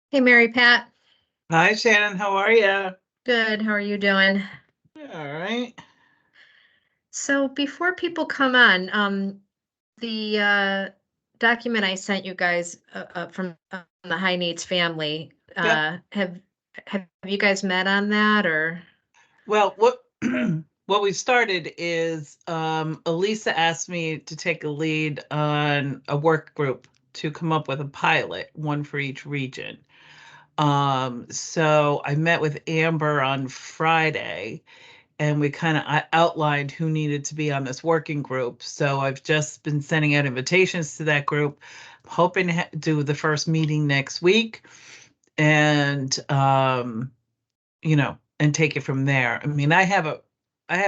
Hey, Mary Pat. Hi, Shannon. How are you? Good. How are you doing? All right. So before people come on, the document I sent you guys from the high needs family, Yep. have you guys met on that or? Well, what what we started is Elisa asked me to take a lead on a work group to come up with a pilot, one for each region. So I met with Amber on Friday and we kind of outlined who needed to be on this working group. So I've just been sending out invitations to that group, hoping to do the first meeting next week and and take it from there. I mean, I have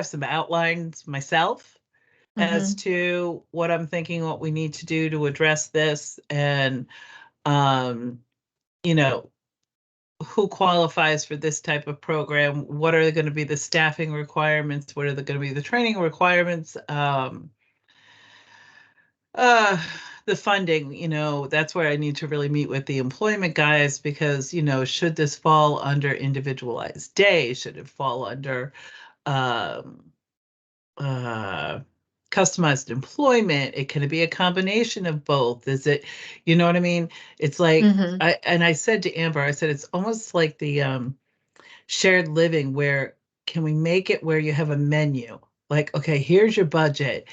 some outlines myself as Hmm. to what I'm thinking, what we need to do to address this, and um, you know, who qualifies for this type of program, what are going to be the staffing requirements, what are going to be the training requirements, uh, the funding, that's where I need to really meet with the employment guys because, should this fall under individualized day? Should it fall under um, uh, customized employment? It can be a combination of both. Is it, you know what I mean? It's like, Hmm. I said to Amber, I said, it's almost like the shared living where can we make it where you have a menu? Like, okay, here's your budget.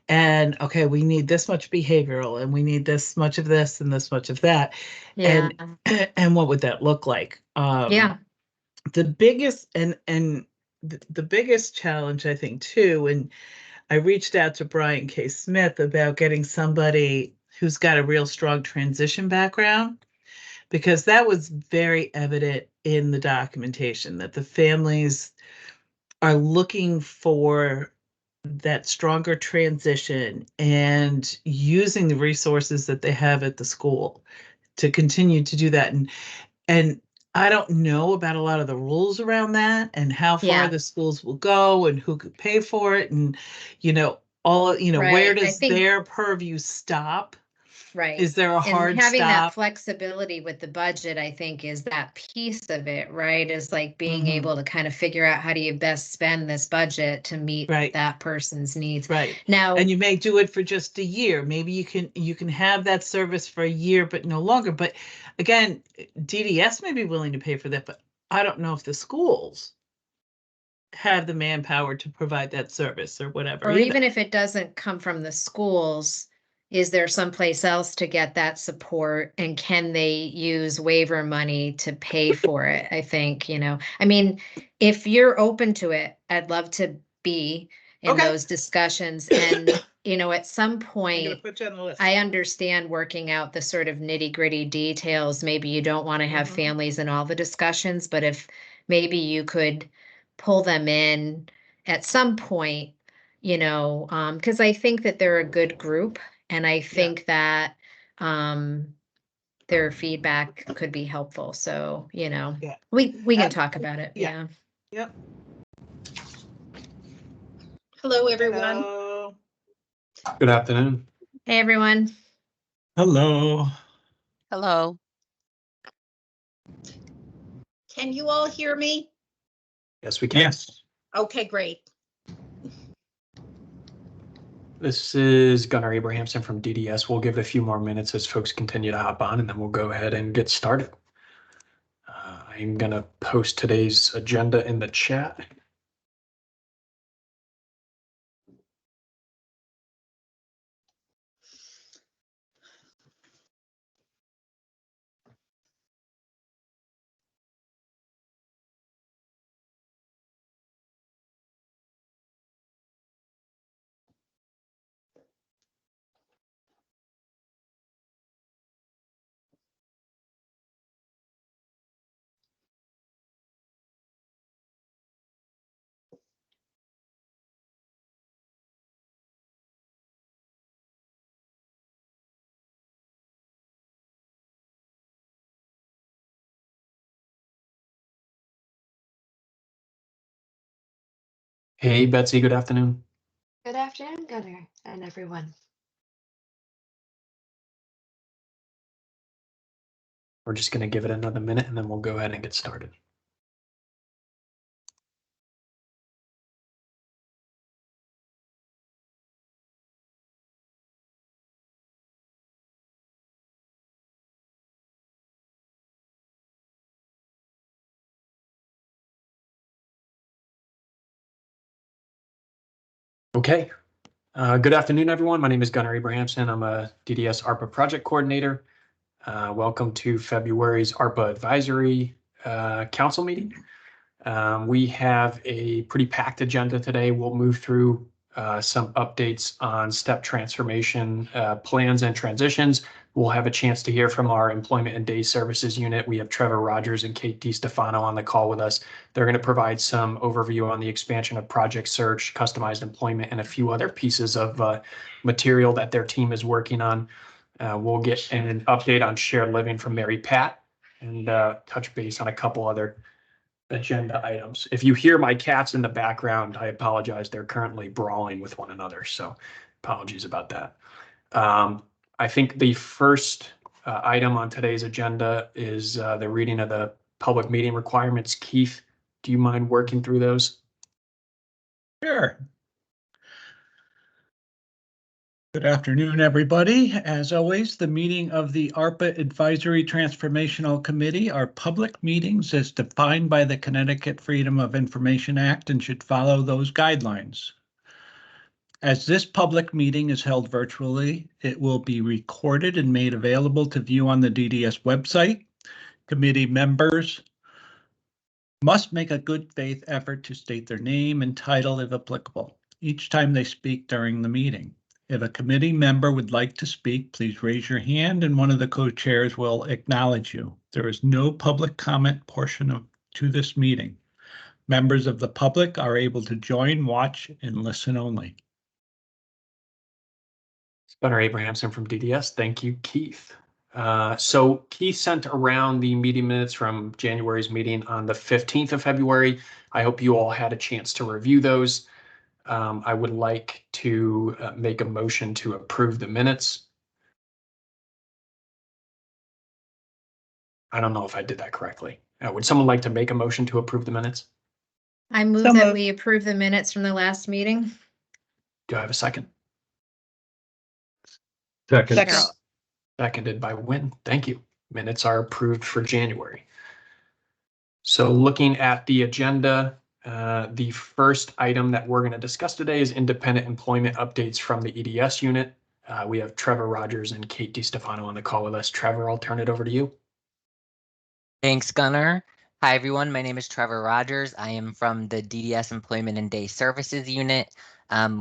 And okay, we need this much behavioral and we need this much of this and this much of that. Yeah. And and what would that look like? Yeah. The biggest and the biggest challenge I think too, and I reached out to Brian K. Smith about getting somebody who's got a real strong transition background because that was very evident in the documentation that the families are looking for that stronger transition and using the resources that they have at the school to continue to do that. And I don't know about a lot of the rules around that and how far Yeah. the schools will go and who could pay for it and where Right. I does think. their purview stop? Right. Is there a And hard having that stop? flexibility with the budget, I think, is that piece of it, right? Is like being Hmm. able to kind of figure out how do you best spend this budget to meet Right. that person's needs. Right. And Now, you may do it for just a year. Maybe you can have that service for a year, but no longer. But again, DDS may be willing to pay for that, but I don't know if the schools have the manpower to provide that service or whatever or even either. if it doesn't come from the schools, is there someplace else to get that support? And can they use waiver money to pay for it? I think, I mean, if you're open to it, I'd love to be in Okay. those discussions. And, at some I'm gonna point, put you on the list. I understand working out the sort of nitty-gritty details. Maybe you don't want to have Hmm. families in all the discussions, but if maybe you could pull them in at some point, because I think that they're a good group, and I Yeah. think that um, their feedback could be helpful. So, Yeah. we can Uh, talk about it. yeah. Yeah. Yep. Hello, everyone. Hello. Good afternoon. Hey, everyone. Hello. Hello. Can you all hear me? Yes, we can. Yes. Okay, great. This is Gunnar Abrahamson from DDS. We'll give it a few more minutes as folks continue to hop on, and then we'll go ahead and get started. I'm going to post today's agenda in the chat. Hey, Betsy, good afternoon. Good afternoon, Gunnar, and everyone. We're just going to give it another minute and then we'll go ahead and get started. Okay. Good afternoon, everyone. My name is Gunnar Abrahamson. I'm a DDS ARPA project coordinator. Welcome to February's ARPA advisory council meeting. We have a pretty packed agenda today. We'll move through some updates on step transformation plans and transitions. We'll have a chance to hear from our Employment and Day Services unit. We have Trevor Rogers and Kate DiStefano on the call with us. They're going to provide some overview on the expansion of project search, customized employment, and a few other pieces of material that their team is working on. We'll get an update on shared living from Mary Pat and touch base on a couple other agenda items. If you hear my cats in the background, I apologize. They're currently brawling with one another, so apologies about that. I think the first item on today's agenda is the reading of the public meeting requirements. Keith, do you mind working through those? Sure. Good afternoon, everybody. As always, the meeting of the ARPA Advisory Transformational Committee are public meetings as defined by the Connecticut Freedom of Information Act and should follow those guidelines. As this public meeting is held virtually, it will be recorded and made available to view on the DDS website. Committee members must make a good faith effort to state their name and title if applicable each time they speak during the meeting. If a committee member would like to speak, please raise your hand and one of the co-chairs will acknowledge you. There is no public comment portion to this meeting. Members of the public are able to join, watch, and listen only. Gunnar Abrahamson from DDS. Thank you, Keith. So Keith sent around the meeting minutes from January's meeting on the 15th of February. I hope you all had a chance to review those. I would like to make a motion to approve the minutes. I don't know if I did that correctly. Would someone like to make a motion to approve the minutes? I move So that moved. we approve the minutes from the last meeting. Do I have a second? Second. Seconded by Wynn. Thank you. Minutes are approved for January. So looking at the agenda, the first item that we're going to discuss today is independent employment updates from the EDS unit. We have Trevor Rogers and Kate DiStefano on the call with us. Trevor, I'll turn it over to you. Thanks, Gunnar. Hi, everyone. My name is Trevor Rogers. I am from the DDS Employment and Day Services unit.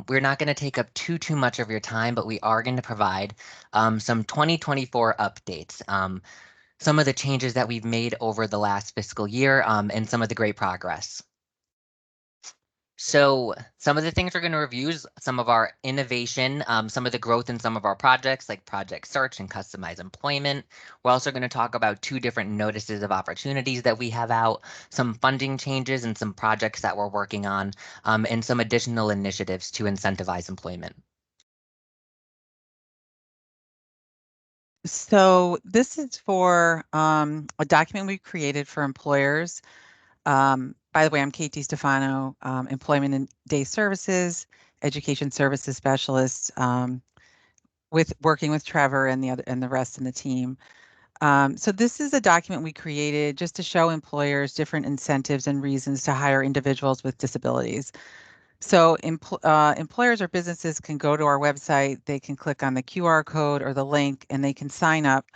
We're not going to take up too much of your time, but we are going to provide some 2024 updates. Some of the changes that we've made over the last fiscal year and some of the great progress. So some of the things we're going to review is some of our innovation, some of the growth in some of our projects like project search and customized employment. We're also going to talk about 2 different notices of opportunities that we have out, some funding changes and some projects that we're working on, and some additional initiatives to incentivize employment. So this is for a document we created for employers. By the way, I'm Kate DiStefano, Employment and Day Services, Education Services Specialist, working with Trevor and the rest in the team. So this is a document we created just to show employers different incentives and reasons to hire individuals with disabilities. So employers or businesses can go to our website, they can click on the QR code or the link, and they can sign up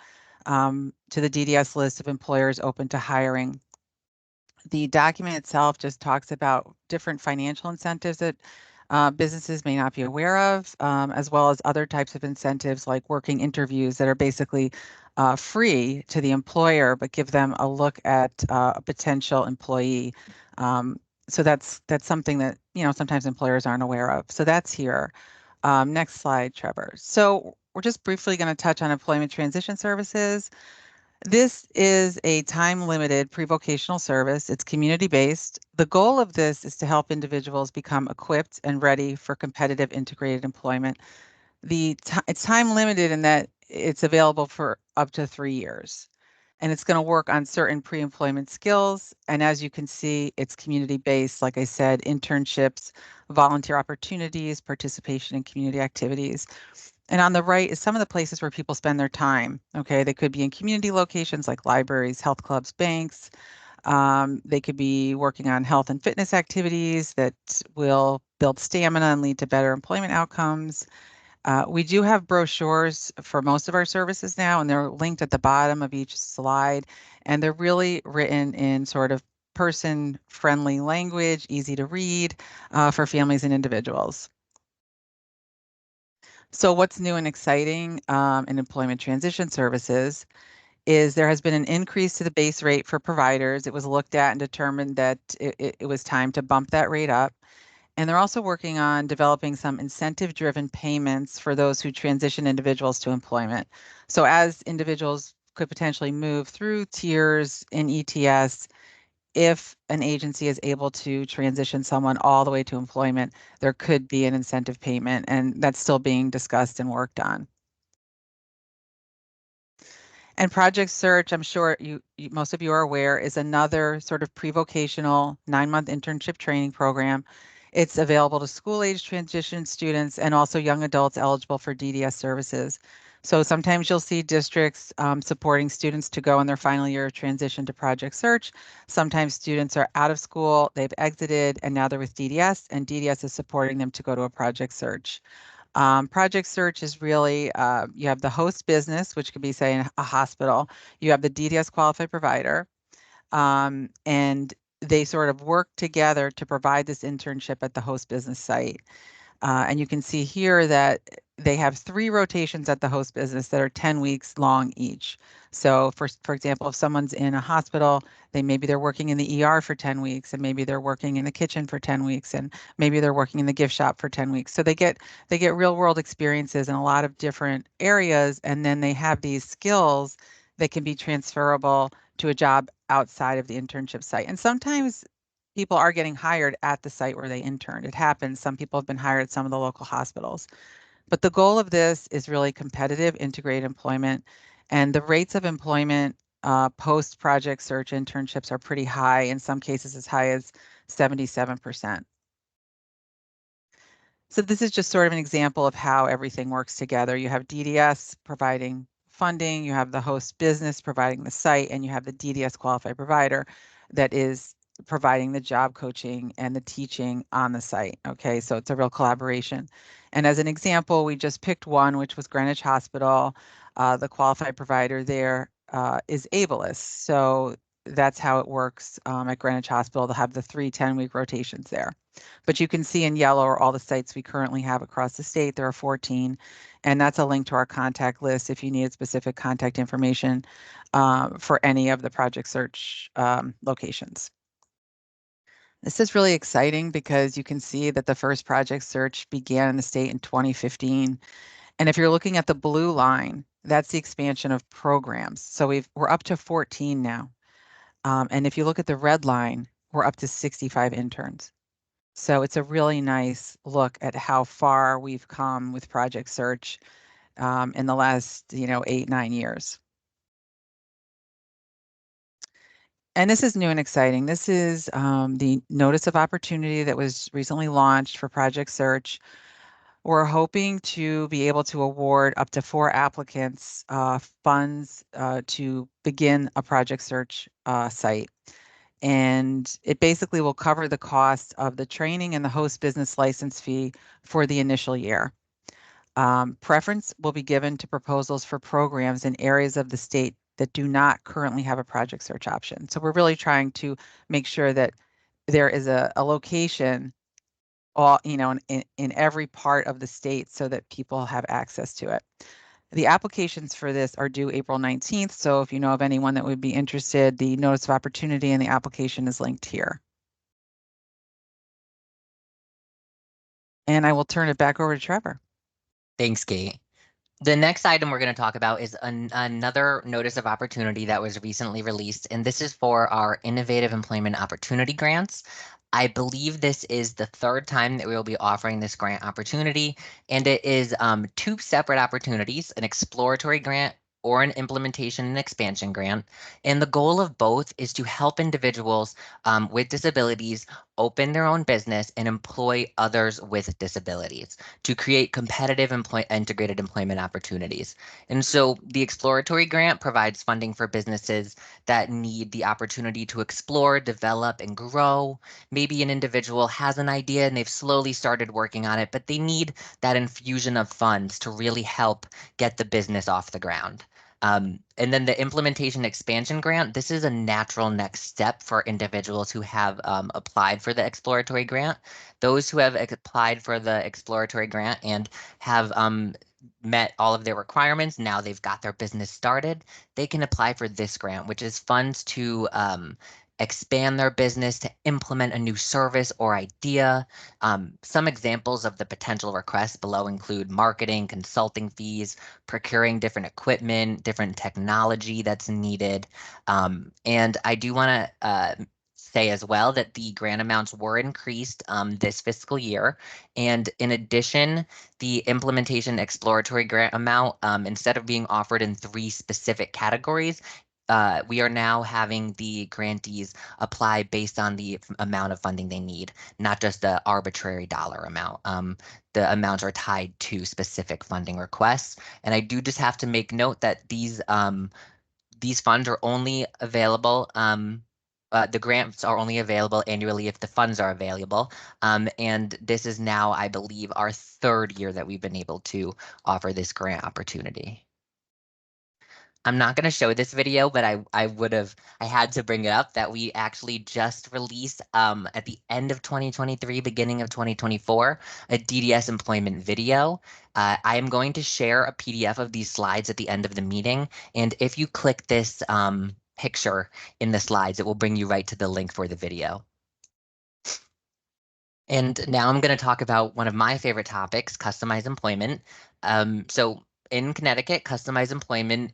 to the DDS list of employers open to hiring. The document itself just talks about different financial incentives that businesses may not be aware of, as well as other types of incentives like working interviews that are basically free to the employer, but give them a look at a potential employee. So that's something that, sometimes employers aren't aware of. So that's here. Next slide, Trevor. So we're just briefly going to touch on employment transition services. This is a time-limited pre-vocational service. It's community-based. The goal of this is to help individuals become equipped and ready for competitive integrated employment. It's time-limited in that it's available for up to 3 years. and it's going to work on certain pre-employment skills. And as you can see, it's community-based, like I said, internships, volunteer opportunities, participation in community activities. And on the right is some of the places where people spend their time. Okay, they could be in community locations like libraries, health clubs, banks. They could be working on health and fitness activities that will build stamina and lead to better employment outcomes. We do have brochures for most of our services now, and they're linked at the bottom of each slide, and they're really written in sort of person-friendly language, easy to read for families and individuals. So what's new and exciting in employment transition services is there has been an increase to the base rate for providers. It was looked at and determined that it was time to bump that rate up. And they're also working on developing some incentive-driven payments for those who transition individuals to employment. So as individuals could potentially move through tiers in ETS, if an agency is able to transition someone all the way to employment, there could be an incentive payment, and that's still being discussed and worked on. And Project Search, I'm sure most of you are aware, is another sort of pre-vocational 9-month internship training program. It's available to school-age transition students and also young adults eligible for DDS services. So sometimes you'll see districts supporting students to go in their final year of transition to Project Search. Sometimes students are out of school, they've exited, and now they're with DDS, and DDS is supporting them to go to a Project Search. Project Search is really, you have the host business, which could be, say, a hospital. You have the DDS qualified provider, and they sort of work together to provide this internship at the host business site. And you can see here that they have 3 rotations at the host business that are 10 weeks long each. So for example, if someone's in a hospital, maybe they're working in the ER for 10 weeks, and maybe they're working in the kitchen for 10 weeks, and maybe they're working in the gift shop for 10 weeks. So they get real world experiences in a lot of different areas, and then they have these skills that can be transferable to a job outside of the internship site. And sometimes people are getting hired at the site where they interned. It happens. Some people have been hired at some of the local hospitals. But the goal of this is really competitive, integrated employment. And the rates of employment post-project search internships are pretty high, in some cases as high as 77%. So this is just sort of an example of how everything works together. You have DDS providing funding, you have the host business providing the site, and you have the DDS qualified provider that is providing the job coaching and the teaching on the site. Okay, so it's a real collaboration. And as an example, we just picked one, which was Greenwich Hospital. The qualified provider there is ableist. So that's how it works at Greenwich Hospital. They'll have the 3 10-week rotations there. But you can see in yellow are all the sites we currently have across the state. There are 14, and that's a link to our contact list if you need specific contact information for any of the Project Search locations. This is really exciting because you can see that the first Project Search began in the state in 2015. And if you're looking at the blue line, that's the expansion of programs. So we're up to 14 now. And if you look at the red line, we're up to 65 interns. So it's a really nice look at how far we've come with Project Search in the last, 8-9 years. And this is new and exciting. This is the notice of opportunity that was recently launched for Project Search. We're hoping to be able to award up to 4 applicants funds to begin a Project Search site. And it basically will cover the cost of the training and the host business license fee for the initial year. Preference will be given to proposals for programs in areas of the state that do not currently have a Project Search option. So we're really trying to make sure that there is a location in every part of the state so that people have access to it. The applications for this are due April 19th. So if you know of anyone that would be interested, the notice of opportunity and the application is linked here. And I will turn it back over to Trevor. Thanks, Kate. The next item we're going to talk about is another notice of opportunity that was recently released, and this is for our Innovative Employment Opportunity Grants. I believe this is the 3rd time that we will be offering this grant opportunity, and it is 2 separate opportunities, an exploratory grant or an implementation and expansion grant. And the goal of both is to help individuals with disabilities open their own business and employ others with disabilities to create competitive integrated employment opportunities. And so the exploratory grant provides funding for businesses that need the opportunity to explore, develop, and grow. Maybe an individual has an idea and they've slowly started working on it, but they need that infusion of funds to really help get the business off the ground. And then the implementation expansion grant, this is a natural next step for individuals who have applied for the exploratory grant. Those who have applied for the exploratory grant and have met all of their requirements, now they've got their business started, they can apply for this grant, which is funds to expand their business, to implement a new service or idea. Some examples of the potential requests below include marketing, consulting fees, procuring different equipment, different technology that's needed. And I do want to say as well that the grant amounts were increased this fiscal year. And in addition, the implementation exploratory grant amount, instead of being offered in 3 specific categories, we are now having the grantees apply based on the amount of funding they need, not just the arbitrary dollar amount. The amounts are tied to specific funding requests. And I do just have to make note that these funds are only available, the grants are only available annually if the funds are available. And this is now, I believe, our 3rd year that we've been able to offer this grant opportunity. I'm not going to show this video, but I had to bring it up that we actually just released at the end of 2023, beginning of 2024, a DDS employment video. I am going to share a PDF of these slides at the end of the meeting. And if you click this picture in the slides, it will bring you right to the link for the video. And now I'm going to talk about one of my favorite topics, customized employment. So in Connecticut, customized employment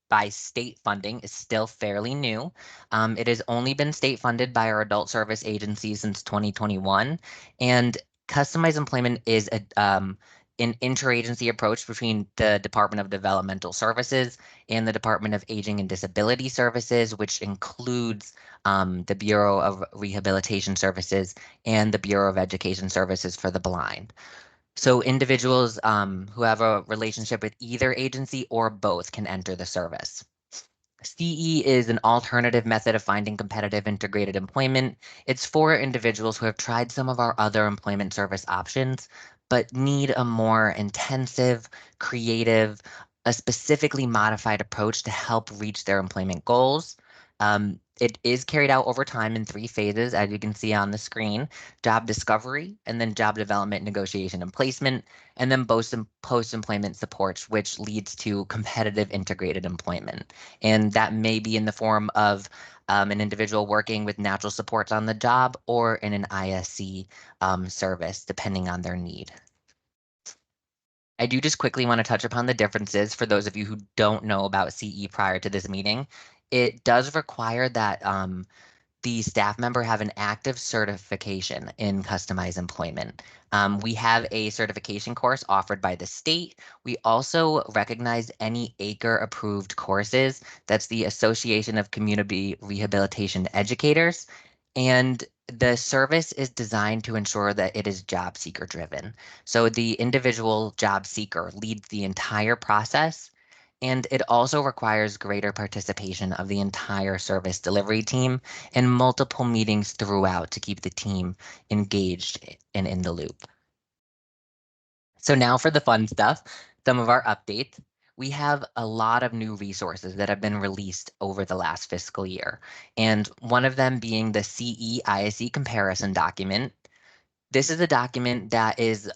by state funding is still fairly new. It has only been state funded by our adult service agency since 2021. And customized employment is an interagency approach between the Department of Developmental Services and the Department of Aging and Disability Services, which includes the Bureau of Rehabilitation Services and the Bureau of Education Services for the Blind. So individuals who have a relationship with either agency or both can enter the service. CE is an alternative method of finding competitive integrated employment. It's for individuals who have tried some of our other employment service options, but need a more intensive, creative, a specifically modified approach to help reach their employment goals. It is carried out over time in 3 phases, as you can see on the screen: job discovery, and then job development, negotiation, and placement, and then post-employment supports, which leads to competitive integrated employment. And that may be in the form of an individual working with natural supports on the job or in an ISC service, depending on their need. I do just quickly want to touch upon the differences for those of you who don't know about CE prior to this meeting. It does require that the staff member have an active certification in customized employment. We have a certification course offered by the state. We also recognize any ACRE approved courses. That's the Association of Community Rehabilitation Educators. And the service is designed to ensure that it is job seeker driven. So the individual job seeker leads the entire process. And it also requires greater participation of the entire service delivery team and multiple meetings throughout to keep the team engaged and in the loop. So now for the fun stuff, some of our updates. We have a lot of new resources that have been released over the last fiscal year, and one of them being the CE-ISE comparison document. This is a document that is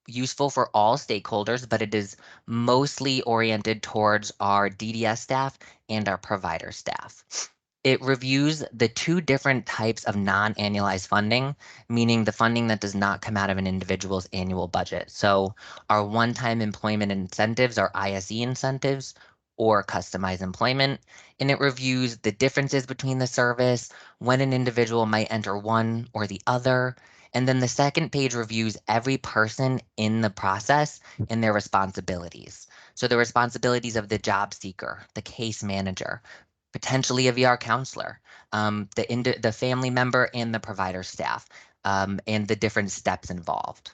useful for all stakeholders, but it is mostly oriented towards our DDS staff and our provider staff. It reviews the 2 different types of non-annualized funding, meaning the funding that does not come out of an individual's annual budget. So our one-time employment incentives, our ISE incentives, or customized employment. And it reviews the differences between the service, when an individual might enter one or the other, And then the second page reviews every person in the process and their responsibilities. So the responsibilities of the job seeker, the case manager, potentially a VR counselor, the family member and the provider staff, and the different steps involved.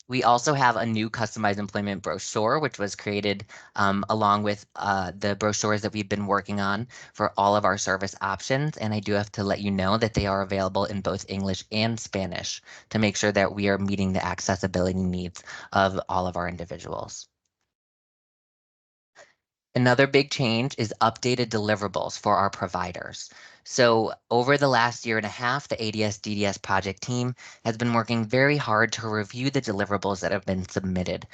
We also have a new customized employment brochure, which was created along with the brochures that we've been working on for all of our service options. And I do have to let you know that they are available in both English and Spanish to make sure that we are meeting the accessibility needs of all of our individuals. Another big change is updated deliverables for our providers. So over the last year and a half, the ADS DDS project team has been working very hard to review the deliverables that have been submitted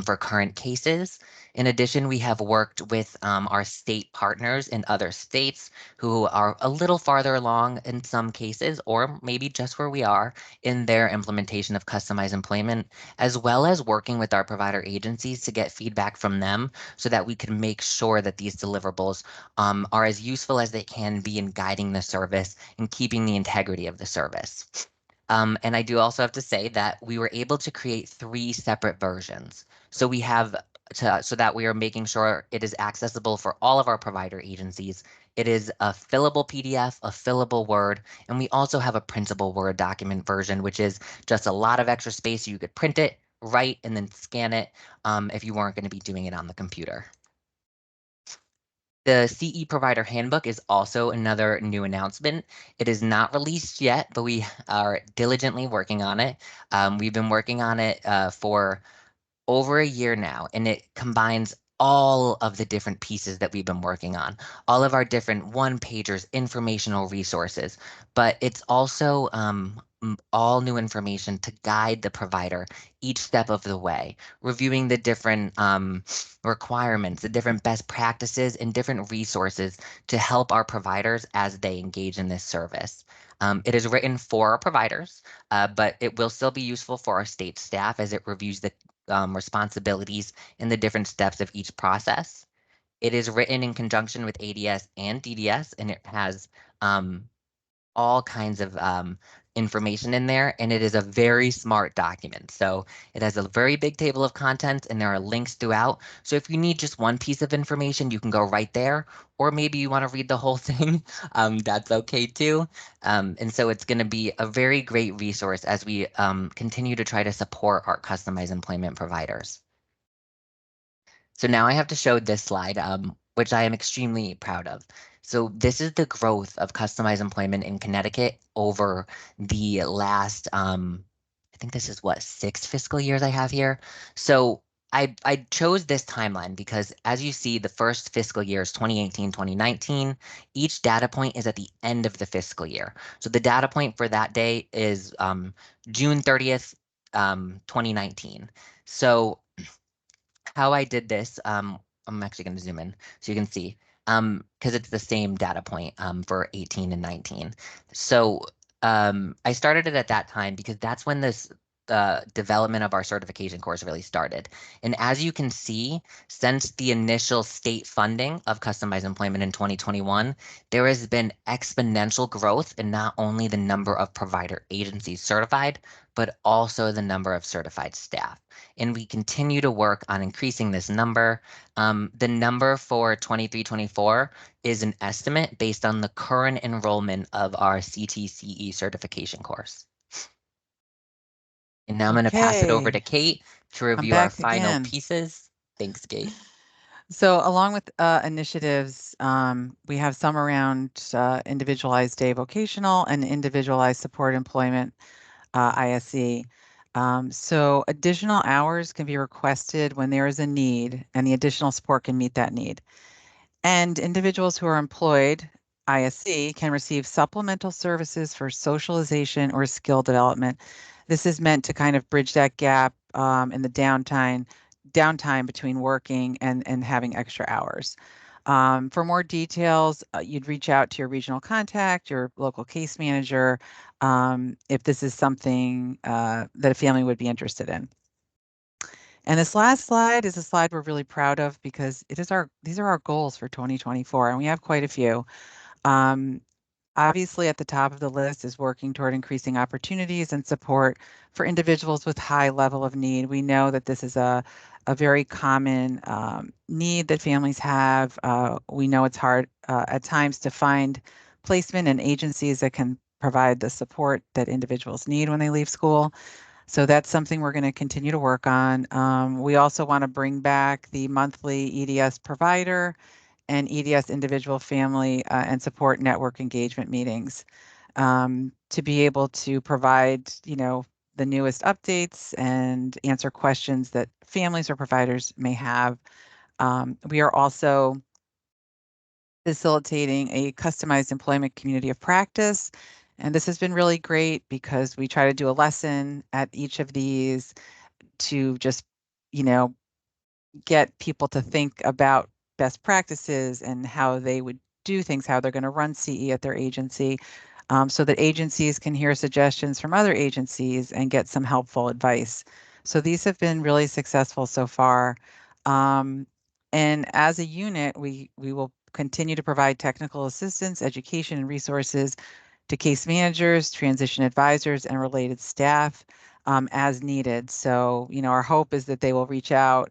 for current cases. In addition, we have worked with our state partners in other states who are a little farther along in some cases, or maybe just where we are in their implementation of customized employment, as well as working with our provider agencies to get feedback from them so that we can make sure that these deliverables are as useful as they can be in guiding the service and keeping the integrity of the service. And I do also have to say that we were able to create 3 separate versions. So we have so that we are making sure it is accessible for all of our provider agencies. It is a fillable PDF, a fillable Word, and we also have a printable Word document version, which is just a lot of extra space so you could print it, write, and then scan it if you weren't going to be doing it on the computer. The CE Provider Handbook is also another new announcement. It is not released yet, but we are diligently working on it. We've been working on it for over a year now, and it combines all of the different pieces that we've been working on, all of our different one-pagers, informational resources, but it's also all new information to guide the provider each step of the way, reviewing the different requirements, the different best practices, and different resources to help our providers as they engage in this service. It is written for our providers, but it will still be useful for our state staff as it reviews the responsibilities and the different steps of each process. It is written in conjunction with ADS and DDS, and it has all kinds of information in there, and it is a very smart document. So it has a very big table of contents, and there are links throughout. So if you need just one piece of information, you can go right there, or maybe you want to read the whole thing, that's okay too. And so it's going to be a very great resource as we continue to try to support our customized employment providers. So now I have to show this slide, which I am extremely proud of. So this is the growth of customized employment in Connecticut over the last, I think this is what, 6 fiscal years I have here. So I chose this timeline because as you see, the first fiscal year is 2018, 2019. Each data point is at the end of the fiscal year. So the data point for that day is June 30th, 2019. So how I did this, I'm actually going to zoom in so you can see, because it's the same data point for 18 and 19. So I started it at that time because that's when this development of our certification course really started. And as you can see, since the initial state funding of customized employment in 2021, there has been exponential growth in not only the number of provider agencies certified, but also the number of certified staff. And we continue to work on increasing this number. The number for 23-24 is an estimate based on the current enrollment of our CTCE certification course. And now I'm going to pass it over to Kate to review our back final again. pieces. Thanks, Kate. So along with initiatives, we have some around individualized day vocational and individualized support employment, ISE. So additional hours can be requested when there is a need and the additional support can meet that need. And individuals who are employed, ISE, can receive supplemental services for socialization or skill development. This is meant to kind of bridge that gap in the downtime between working and having extra hours. For more details, you'd reach out to your regional contact, your local case manager, if this is something that a family would be interested in. And this last slide is a slide we're really proud of because these are our goals for 2024, and we have quite a few. Obviously, at the top of the list is working toward increasing opportunities and support for individuals with high level of need. We know that this is a very common need that families have. We know it's hard at times to find placement and agencies that can provide the support that individuals need when they leave school. So that's something we're going to continue to work on. We also want to bring back the monthly EDS provider and EDS individual family and support network engagement meetings to be able to provide, the newest updates and answer questions that families or providers may have. We are also facilitating a customized employment community of practice. And this has been really great because we try to do a lesson at each of these to just, get people to think about best practices and how they would do things, how they're going to run CE at their agency, so that agencies can hear suggestions from other agencies and get some helpful advice. So these have been really successful so far. And as a unit, we will continue to provide technical assistance, education, and resources to case managers, transition advisors, and related staff as needed. So, our hope is that they will reach out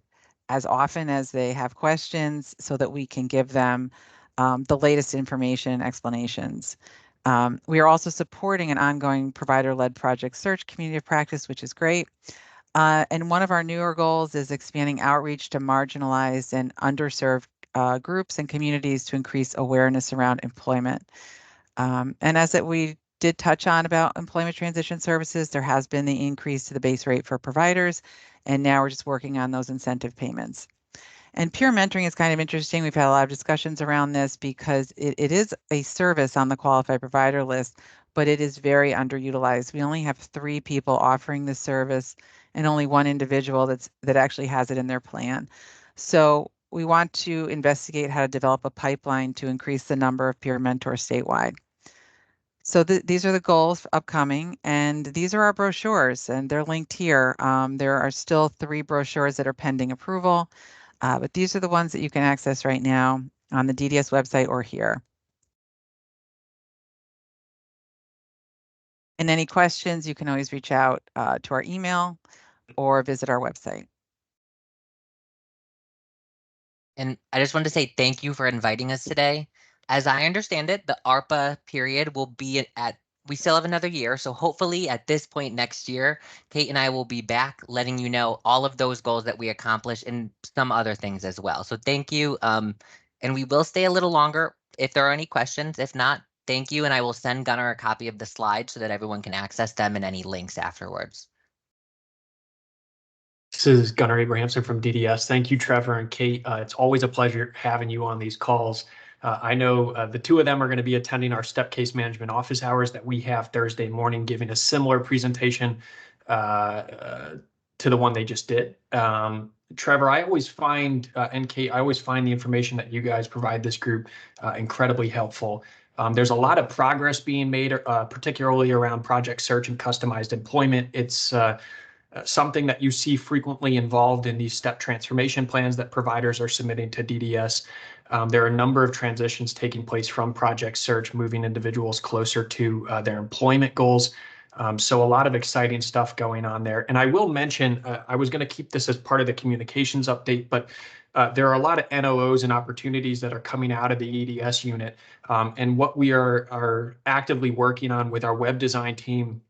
as often as they have questions so that we can give them the latest information and explanations. We are also supporting an ongoing provider-led project search community of practice, which is great. And one of our newer goals is expanding outreach to marginalized and underserved groups and communities to increase awareness around employment. And as that we did touch on about employment transition services, there has been the increase to the base rate for providers, and now we're just working on those incentive payments. And peer mentoring is kind of interesting. We've had a lot of discussions around this because it is a service on the qualified provider list, but it is very underutilized. We only have 3 people offering this service and only 1 individual that actually has it in their plan. So we want to investigate how to develop a pipeline to increase the number of peer mentors statewide. So these are the goals upcoming, and these are our brochures, and they're linked here. There are still 3 brochures that are pending approval, but these are the ones that you can access right now on the DDS website or here. And any questions, you can always reach out to our email or visit our website. And I just wanted to say thank you for inviting us today. As I understand it, the ARPA period will be we still have another year. So hopefully at this point next year, Kate and I will be back letting you know all of those goals that we accomplished and some other things as well. So thank you. And we will stay a little longer if there are any questions. If not, thank you. And I will send Gunnar a copy of the slides so that everyone can access them and any links afterwards. This is Gunnar Abrahamson from DDS. Thank you, Trevor and Kate. It's always a pleasure having you on these calls. I know the 2 of them are going to be attending our step case management office hours that we have Thursday morning, giving a similar presentation to the one they just did. Trevor, I always find, and Kate, I always find the information that you guys provide this group incredibly helpful. There's a lot of progress being made, particularly around project search and customized employment. It's something that you see frequently involved in these step transformation plans that providers are submitting to DDS. There are a number of transitions taking place from project search, moving individuals closer to their employment goals. So a lot of exciting stuff going on there. And I will mention, I was going to keep this as part of the communications update, but there are a lot of NOOs and opportunities that are coming out of the EDS unit. And what we are actively working on with our web design team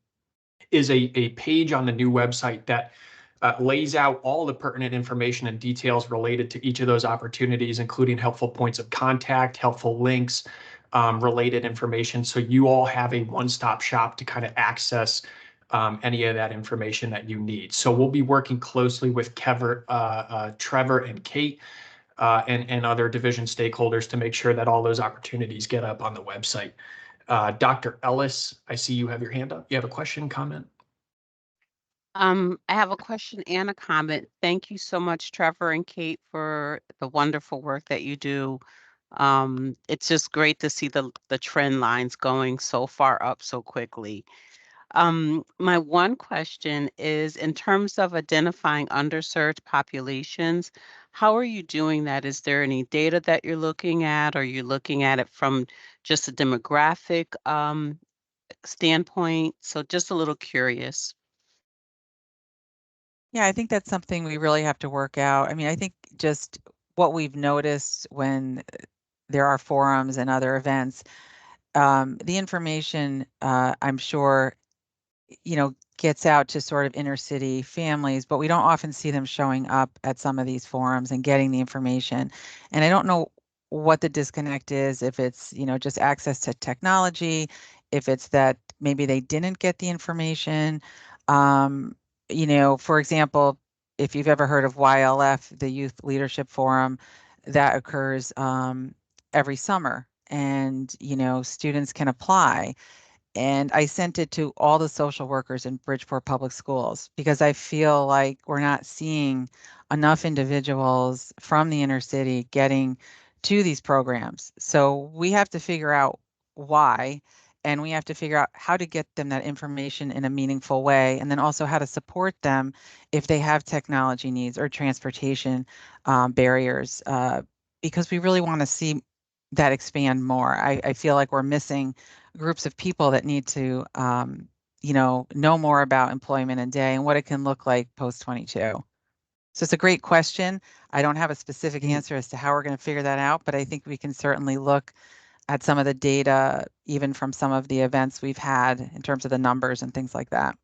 is a page on the new website that lays out all the pertinent information and details related to each of those opportunities, including helpful points of contact, helpful links, related information. So you all have a one-stop shop to kind of access any of that information that you need. So we'll be working closely with Trevor and Kate and other division stakeholders to make sure that all those opportunities get up on the website. Dr. Ellis, I see you have your hand up. You have a question, comment? I have a question and a comment. Thank you so much, Trevor and Kate, for the wonderful work that you do. It's just great to see the trend lines going so far up so quickly. My one question is in terms of identifying underserved populations, how are you doing that? Is there any data that you're looking at? Are you looking at it from just a demographic standpoint? So just a little curious. Yeah, I think that's something we really have to work out. I mean, I think just what we've noticed when there are forums and other events, the information, I'm sure, gets out to sort of inner city families, but we don't often see them showing up at some of these forums and getting the information. And I don't know what the disconnect is, if it's, just access to technology, if it's that maybe they didn't get the information. For example, if you've ever heard of YLF, the Youth Leadership Forum, that occurs every summer, and students can apply. And I sent it to all the social workers in Bridgeport Public Schools because I feel like we're not seeing enough individuals from the inner city getting to these programs. So we have to figure out why, and we have to figure out how to get them that information in a meaningful way, and then also how to support them if they have technology needs or transportation barriers, because we really want to see that expand more. I feel like we're missing groups of people that need to, know more about employment and day and what it can look like post 22. So it's a great question. I don't have a specific answer as to how we're going to figure that out, but I think we can certainly look at some of the data, even from some of the events we've had in terms of the numbers and things like that.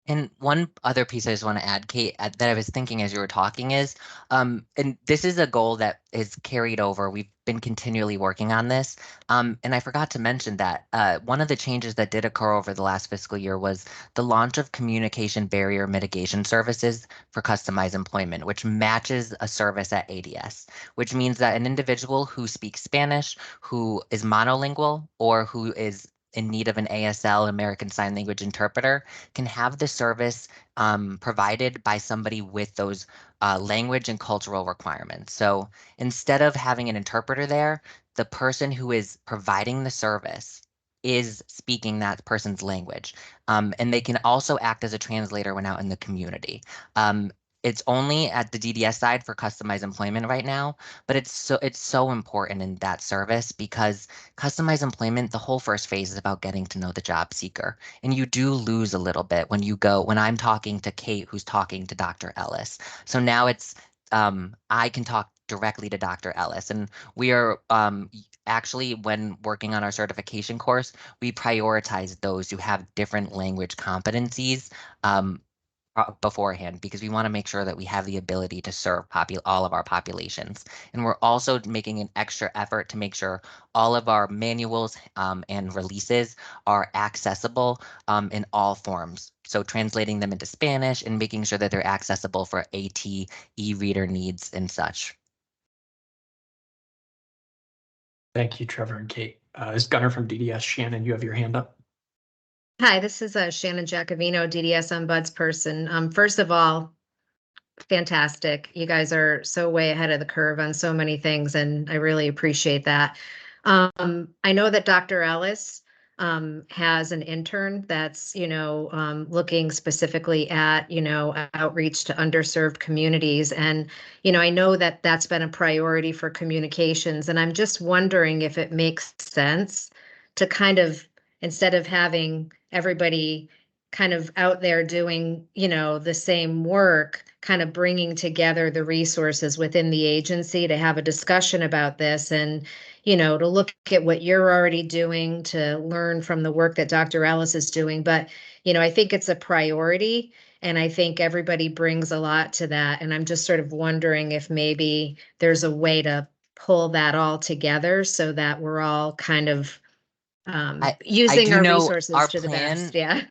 And one other piece I just want to add, Kate, that I was thinking as you were talking is, and this is a goal that is carried over. We've been continually working on this. And I forgot to mention that one of the changes that did occur over the last fiscal year was the launch of communication barrier mitigation services for customized employment, which matches a service at ADS, which means that an individual who speaks Spanish, who is monolingual, or who is in need of an ASL, American Sign Language interpreter, can have the service provided by somebody with those language and cultural requirements. So instead of having an interpreter there, the person who is providing the service is speaking that person's language. And they can also act as a translator when out in the community. It's only at the DDS side for customized employment right now, but it's so important in that service because customized employment, the whole first phase is about getting to know the job seeker. And you do lose a little bit when I'm talking to Kate, who's talking to Dr. Ellis. So now it's I can talk directly to Dr. Ellis. And we are actually, when working on our certification course, we prioritize those who have different language competencies beforehand because we want to make sure that we have the ability to serve all of our populations. And we're also making an extra effort to make sure all of our manuals and releases are accessible in all forms. So translating them into Spanish and making sure that they're accessible for AT, e-reader needs and such. Thank you, Trevor and Kate. Is Gunnar from DDS? Shannon, you have your hand up. Hi, this is Shannon Giacovino, DDS ombudsperson. First of all, fantastic. You guys are so way ahead of the curve on so many things, and I really appreciate that. I know that Dr. Ellis has an intern that's, looking specifically at, outreach to underserved communities. And, I know that that's been a priority for communications. And I'm just wondering if it makes sense to kind of, instead of having everybody kind of out there doing, the same work, kind of bringing together the resources within the agency to have a discussion about this and, to look at what you're already doing, to learn from the work that Dr. Ellis is doing. But, I think it's a priority. And I think everybody brings a lot to that. And I'm just sort of wondering if maybe there's a way to pull that all together so that we're all kind of I using do our know resources our to the plan, best. Yeah.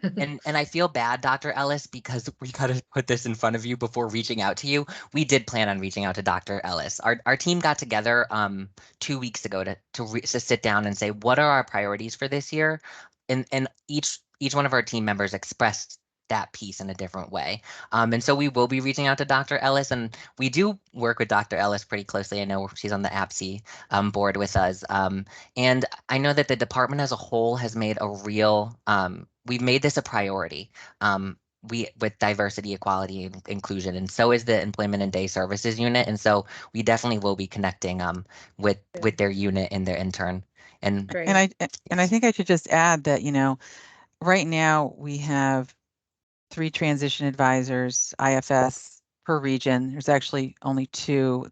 and I feel bad, Dr. Ellis, because we gotta put this in front of you before reaching out to you. We did plan on reaching out to Dr. Ellis. Our team got together 2 weeks ago to sit down and say what are our priorities for this year, and each one of our team members expressed that piece in a different way. And so we will be reaching out to Dr. Ellis, and we do work with Dr. Ellis pretty closely. I know she's on the APSI board with us. And I know that the department as a whole has made a real, we've made this a priority. With diversity, equality, and inclusion, and so is the Employment and Day Services unit. And so we definitely will be connecting with their unit and their intern. And Great. And I think I should just add that, you know, right now we have 3 transition advisors, IFS per region. There's actually only 2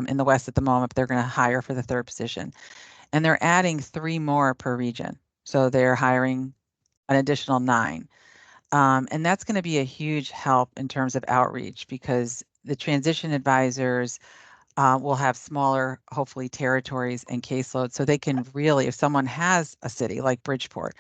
in the West at the moment, but they're going to hire for the 3rd position. And they're adding 3 more per region. So they're hiring an additional 9. And that's going to be a huge help in terms of outreach, because the transition advisors will have smaller, hopefully, territories and caseloads. So they can really, if someone has a city like Bridgeport,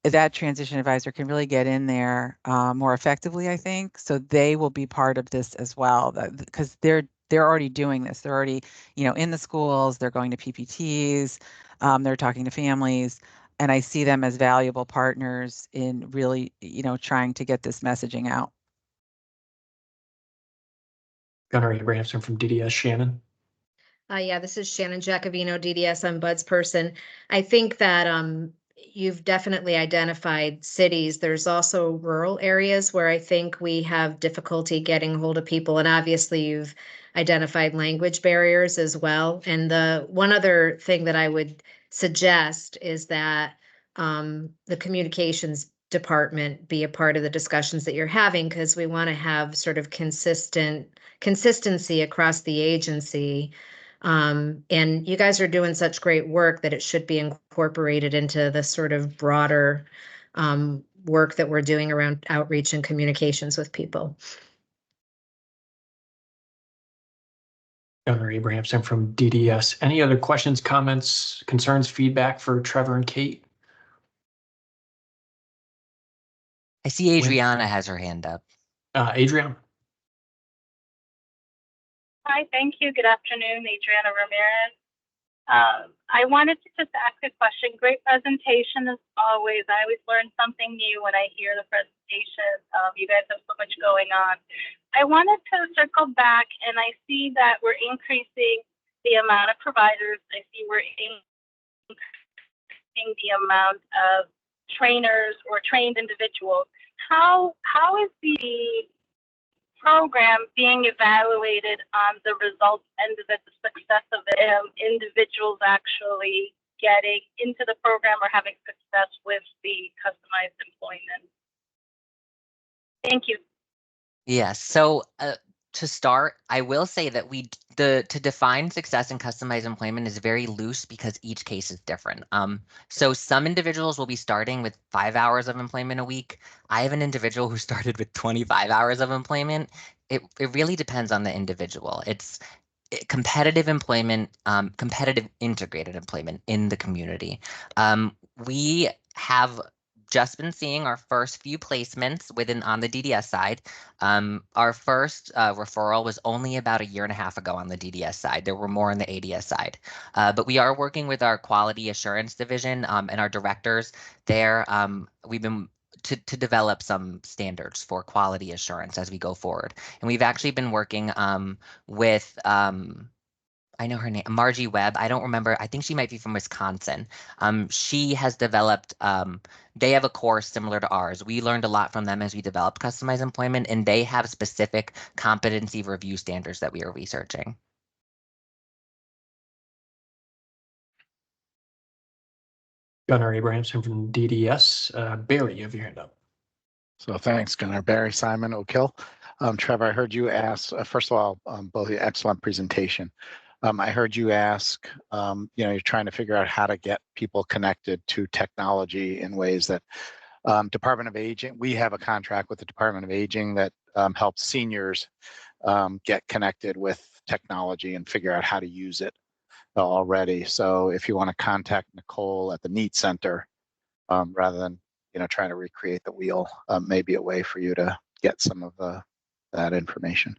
that transition advisor can really get in there more effectively, I think. So they will be part of this as well, because they're already doing this. They're already, you know, in the schools. They're going to PPTs. They're talking to families, and I see them as valuable partners in really, you know, trying to get this messaging out. Gunnar Abrahamson from DDS. Shannon. Yeah, this is Shannon Giacovino, DDS. I'm Bud's person. I think that you've definitely identified cities. There's also rural areas where I think we have difficulty getting hold of people. And obviously you've identified language barriers as well. And the one other thing that I would suggest is that the communications department be a part of the discussions that you're having, because we want to have sort of consistency across the agency. And you guys are doing such great work that it should be incorporated into the sort of broader work that we're doing around outreach and communications with people. Gunnar Abrahamson from DDS. Any other questions, comments, concerns, feedback for Trevor and Kate? I see Adriana has her hand up. Adriana. Hi, thank you. Good afternoon, Adriana Ramirez. I wanted to just ask a question. Great presentation as always. I always learn something new when I hear the presentation. You guys have so much going on. I wanted to circle back, and I see that we're increasing the amount of providers. I see we're increasing the amount of trainers or trained individuals. How is the program being evaluated on the results and the success of the individuals actually getting into the program or having success with the customized employment? Thank you. Yes. So to start, I will say that to define success in customized employment is very loose because each case is different. So some individuals will be starting with 5 hours of employment a week. I have an individual who started with 25 hours of employment. It really depends on the individual. It's competitive employment, competitive integrated employment in the community. We have just been seeing our first few placements on the DDS side. Our first referral was only about 1.5 years ago on the DDS side. There were more on the ADS side. But we are working with our quality assurance division and our directors there. We've been to develop some standards for quality assurance as we go forward. And we've actually been working with I know her name, Margie Webb. I don't remember. I think she might be from Wisconsin. She has developed, they have a course similar to ours. We learned a lot from them as we developed customized employment, and they have specific competency review standards that we are researching. Gunnar Abrahamson from DDS. Barry, you have your hand up. So thanks, Gunnar. Barry Simon O'Kill. Trevor, I heard you ask, first of all, both excellent presentation. I heard you ask, you're trying to figure out how to get people connected to technology in ways that Department of Aging, we have a contract with the Department of Aging that helps seniors get connected with technology and figure out how to use it already. So if you want to contact Nicole at the NEAT Center, rather than trying to recreate the wheel, may be a way for you to get some of that information.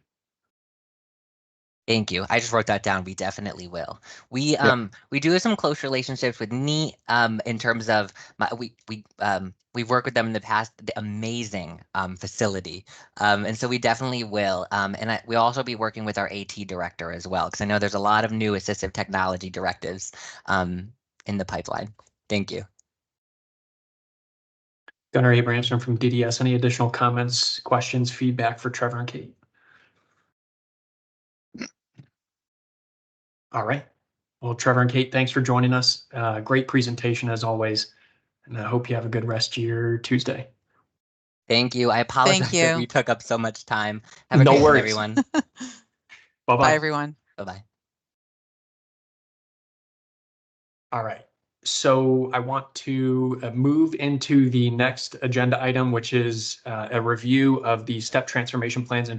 Thank you. I just wrote that down. We definitely will. We Yep. we do have some close relationships with NEAT in terms of we've worked with them in the past, the amazing facility. And so we definitely will. We'll also be working with our AT director as well, because I know there's a lot of new assistive technology directives in the pipeline. Thank you. Gunnar Abrahamson from DDS. Any additional comments, questions, feedback for Trevor and Kate? All right. Well, Trevor and Kate, thanks for joining us. Great presentation as always. And I hope you have a good rest of your Tuesday. Thank you. I apologize that we took up so much time. Have a No great one, worries. everyone. Bye-bye. Bye, everyone. Bye-bye. All right. So I want to move into the next agenda item, which is a review of the STEP transformation plans and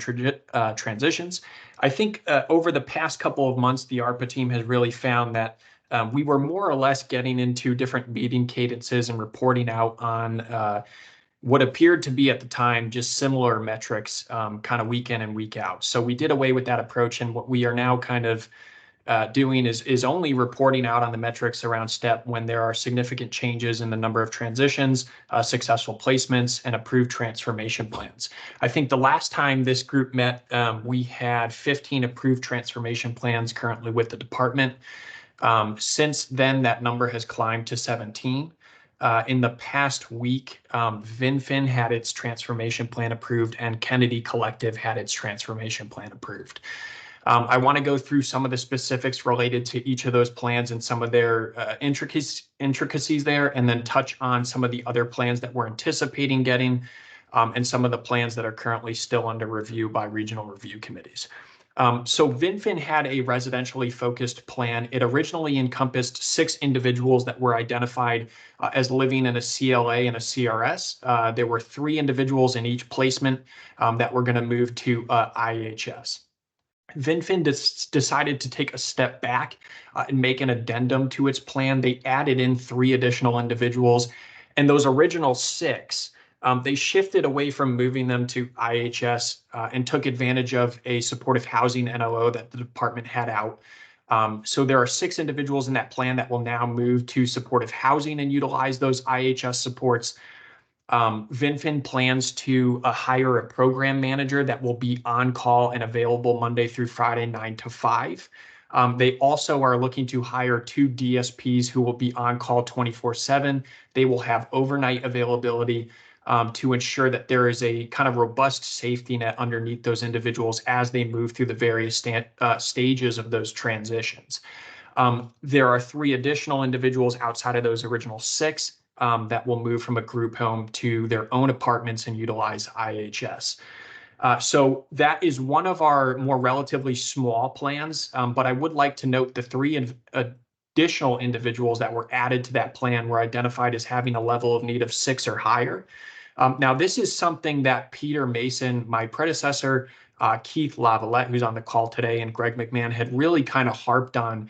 transitions. I think over the past couple of months, the ARPA team has really found that we were more or less getting into different meeting cadences and reporting out on what appeared to be at the time just similar metrics kind of week in and week out. So we did away with that approach, and what we are now kind of doing is only reporting out on the metrics around STEP when there are significant changes in the number of transitions, successful placements, and approved transformation plans. I think the last time this group met, we had 15 approved transformation plans currently with the department. Since then, that number has climbed to 17. In the past week, VinFin had its transformation plan approved, and Kennedy Collective had its transformation plan approved. I want to go through some of the specifics related to each of those plans and some of their intricacies there, and then touch on some of the other plans that we're anticipating getting, and some of the plans that are currently still under review by regional review committees. So VinFin had a residentially focused plan. It originally encompassed 6 individuals that were identified as living in a CLA and a CRS. There were 3 individuals in each placement that were going to move to IHS. VinFin decided to take a step back and make an addendum to its plan. They added in 3 additional individuals, and those original 6, they shifted away from moving them to IHS and took advantage of a supportive housing NOO that the department had out. So there are 6 individuals in that plan that will now move to supportive housing and utilize those IHS supports. VinFin plans to hire a program manager that will be on call and available Monday through Friday, 9 to 5. They also are looking to hire 2 DSPs who will be on call 24/7. They will have overnight availability to ensure that there is a kind of robust safety net underneath those individuals as they move through the various stages of those transitions. There are 3 additional individuals outside of those original 6 that will move from a group home to their own apartments and utilize IHS. So that is one of our more relatively small plans, but I would like to note the 3 additional individuals that were added to that plan were identified as having a level of need of 6 or higher. Now, this is something that Peter Mason, my predecessor, Keith Lavalette, who's on the call today, and Greg McMahon had really kind of harped on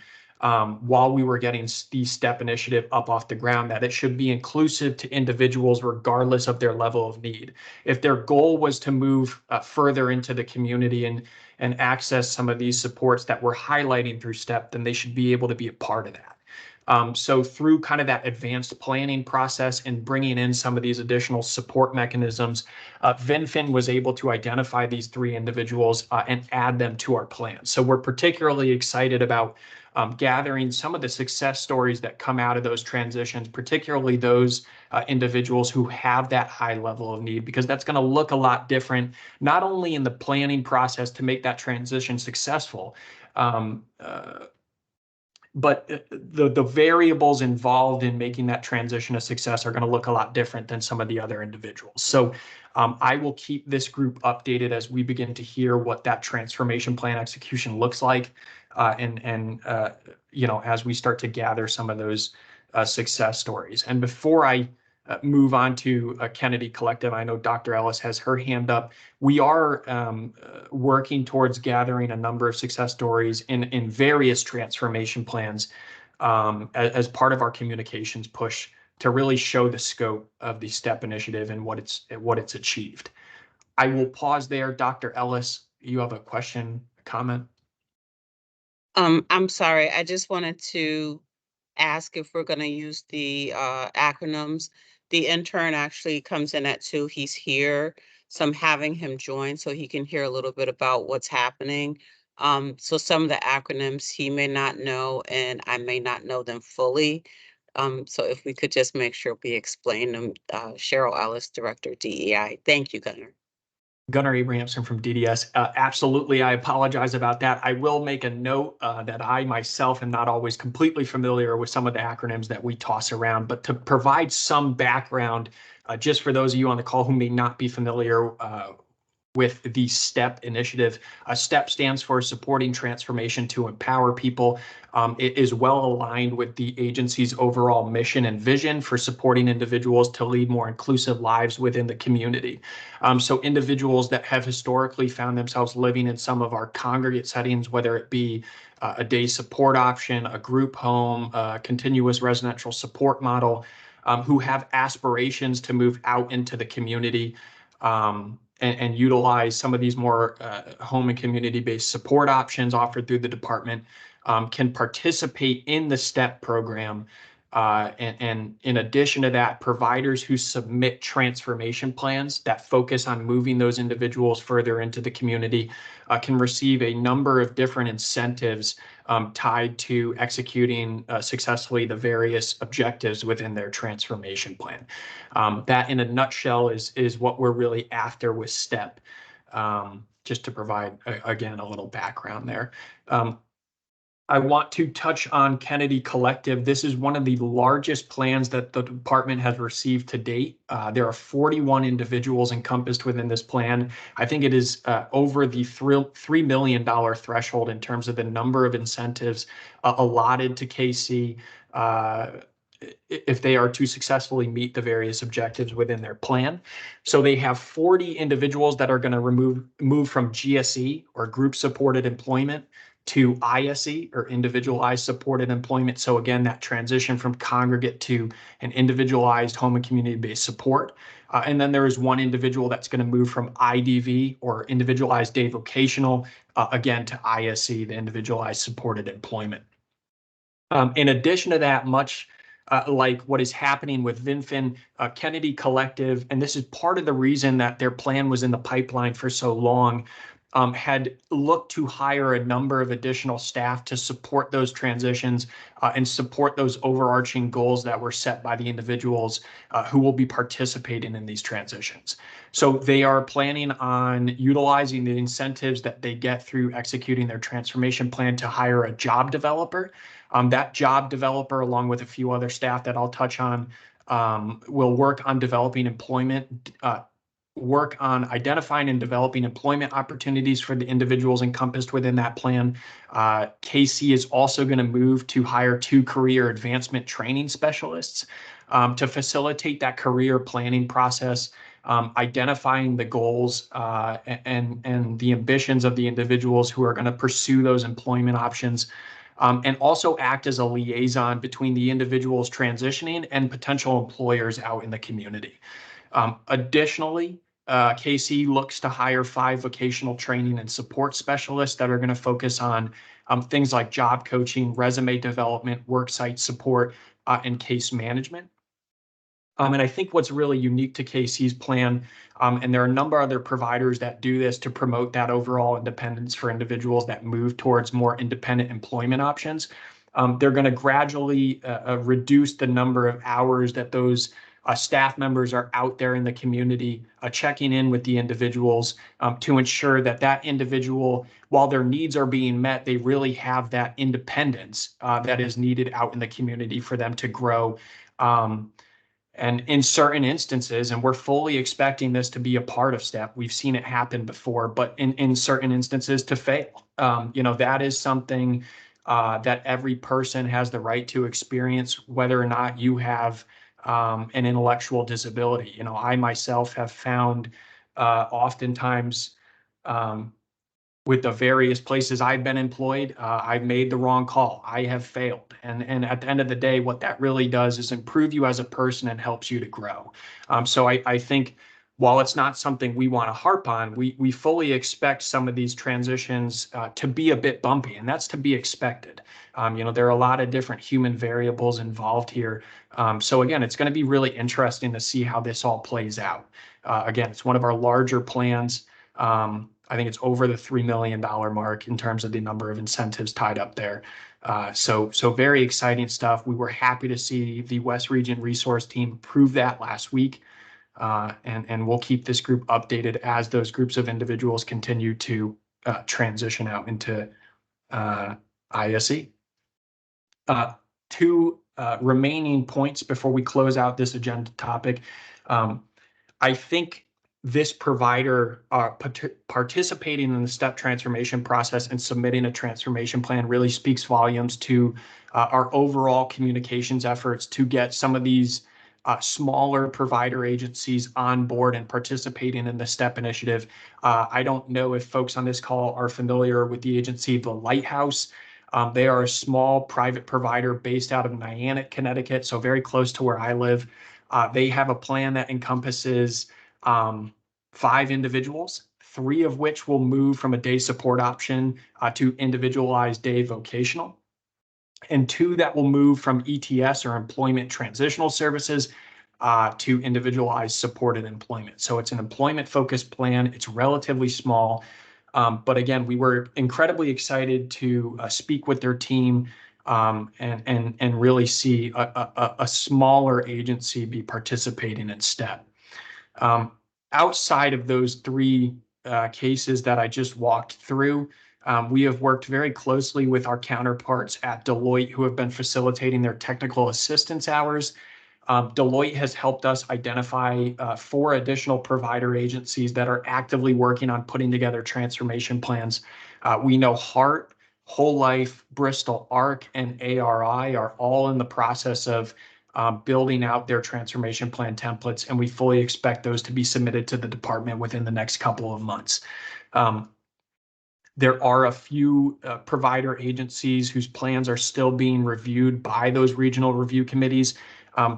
while we were getting the STEP initiative up off the ground, that it should be inclusive to individuals regardless of their level of need. If their goal was to move further into the community and access some of these supports that we're highlighting through STEP, then they should be able to be a part of that. So through kind of that advanced planning process and bringing in some of these additional support mechanisms, VinFin was able to identify these 3 individuals and add them to our plan. So we're particularly excited about gathering some of the success stories that come out of those transitions, particularly those individuals who have that high level of need, because that's going to look a lot different, not only in the planning process to make that transition successful, but the variables involved in making that transition a success are going to look a lot different than some of the other individuals. So I will keep this group updated as we begin to hear what that transformation plan execution looks like, and you know, as we start to gather some of those success stories. And before I move on to Kennedy Collective, I know Dr. Ellis has her hand up. We are working towards gathering a number of success stories in various transformation plans as part of our communications push to really show the scope of the STEP initiative and what it's achieved. I will pause there. Dr. Ellis, you have a question, a comment? I'm sorry, I just wanted to ask if we're gonna use the acronyms. The intern actually comes in at 2. He's here, so I'm having him join so he can hear a little bit about what's happening. So some of the acronyms he may not know, and I may not know them fully. So if we could just make sure we explain them. Cheryl Ellis, Director, DEI. Thank you, Gunnar. Gunnar Abrahamson from DDS. Absolutely, I apologize about that. I will make a note that I myself am not always completely familiar with some of the acronyms that we toss around, but to provide some background, just for those of you on the call who may not be familiar with the STEP initiative. STEP stands for Supporting Transformation to Empower People. It is well aligned with the agency's overall mission and vision for supporting individuals to lead more inclusive lives within the community. So individuals that have historically found themselves living in some of our congregate settings, whether it be a day support option, a group home, a continuous residential support model, who have aspirations to move out into the community, and utilize some of these more home and community-based support options offered through the department, can participate in the STEP program. And in addition to that, providers who submit transformation plans that focus on moving those individuals further into the community can receive a number of different incentives tied to executing successfully the various objectives within their transformation plan. That in a nutshell is what we're really after with STEP. Just to provide, again, a little background there. I want to touch on Kennedy Collective. This is one of the largest plans that the department has received to date. There are 41 individuals encompassed within this plan. I think it is over the $3 million threshold in terms of the number of incentives allotted to KC if they are to successfully meet the various objectives within their plan. So they have 40 individuals that are going to move from GSE or group supported employment to ISE or individualized supported employment. So again, that transition from congregate to an individualized home and community-based support. And then there is one individual that's going to move from IDV or individualized day vocational, again, to ISE, the individualized supported employment. In addition to that, much like what is happening with VinFin, Kennedy Collective, and this is part of the reason that their plan was in the pipeline for so long, had looked to hire a number of additional staff to support those transitions and support those overarching goals that were set by the individuals who will be participating in these transitions. So they are planning on utilizing the incentives that they get through executing their transformation plan to hire a job developer. That job developer, along with a few other staff that I'll touch on, will work on developing employment, work on identifying and developing employment opportunities for the individuals encompassed within that plan. KC is also going to move to hire 2 career advancement training specialists to facilitate that career planning process, identifying the goals and the ambitions of the individuals who are going to pursue those employment options, and also act as a liaison between the individuals transitioning and potential employers out in the community. Additionally, KC looks to hire 5 vocational training and support specialists that are going to focus on things like job coaching, resume development, worksite support, and case management. And I think what's really unique to KC's plan, and there are a number of other providers that do this to promote that overall independence for individuals that move towards more independent employment options. They're going to gradually reduce the number of hours that those staff members are out there in the community checking in with the individuals to ensure that that individual, while their needs are being met, they really have that independence that is needed out in the community for them to grow. And in certain instances, and we're fully expecting this to be a part of STEP, we've seen it happen before, but in certain instances to fail. That is something that every person has the right to experience, whether or not you have an intellectual disability. I myself have found oftentimes with the various places I've been employed, I've made the wrong call. I have failed. And at the end of the day, what that really does is improve you as a person and helps you to grow. So I think while it's not something we want to harp on, we fully expect some of these transitions to be a bit bumpy, and that's to be expected. There are a lot of different human variables involved here. So again, it's going to be really interesting to see how this all plays out. Again, it's one of our larger plans. I think it's over the $3 million mark in terms of the number of incentives tied up there. So very exciting stuff. We were happy to see the West Region Resource Team approve that last week. And we'll keep this group updated as those groups of individuals continue to transition out into ISE. Two remaining points before we close out this agenda topic. I think this provider participating in the step transformation process and submitting a transformation plan really speaks volumes to our overall communications efforts to get some of these smaller provider agencies on board and participating in the STEP initiative. I don't know if folks on this call are familiar with the agency, the Lighthouse. They are a small private provider based out of Niantic, Connecticut, so very close to where I live. They have a plan that encompasses 5 individuals, 3 of which will move from a day support option to individualized day vocational, and 2 that will move from ETS or employment transitional services to individualized supported employment. So it's an employment focused plan. It's relatively small. But again, we were incredibly excited to speak with their team and really see a smaller agency be participating in STEP. Outside of those 3 cases that I just walked through, we have worked very closely with our counterparts at Deloitte who have been facilitating their technical assistance hours. Deloitte has helped us identify 4 additional provider agencies that are actively working on putting together transformation plans. We know Hart, Whole Life, Bristol ARC, and ARI are all in the process of building out their transformation plan templates, and we fully expect those to be submitted to the department within the next couple of months. There are a few provider agencies whose plans are still being reviewed by those regional review committees.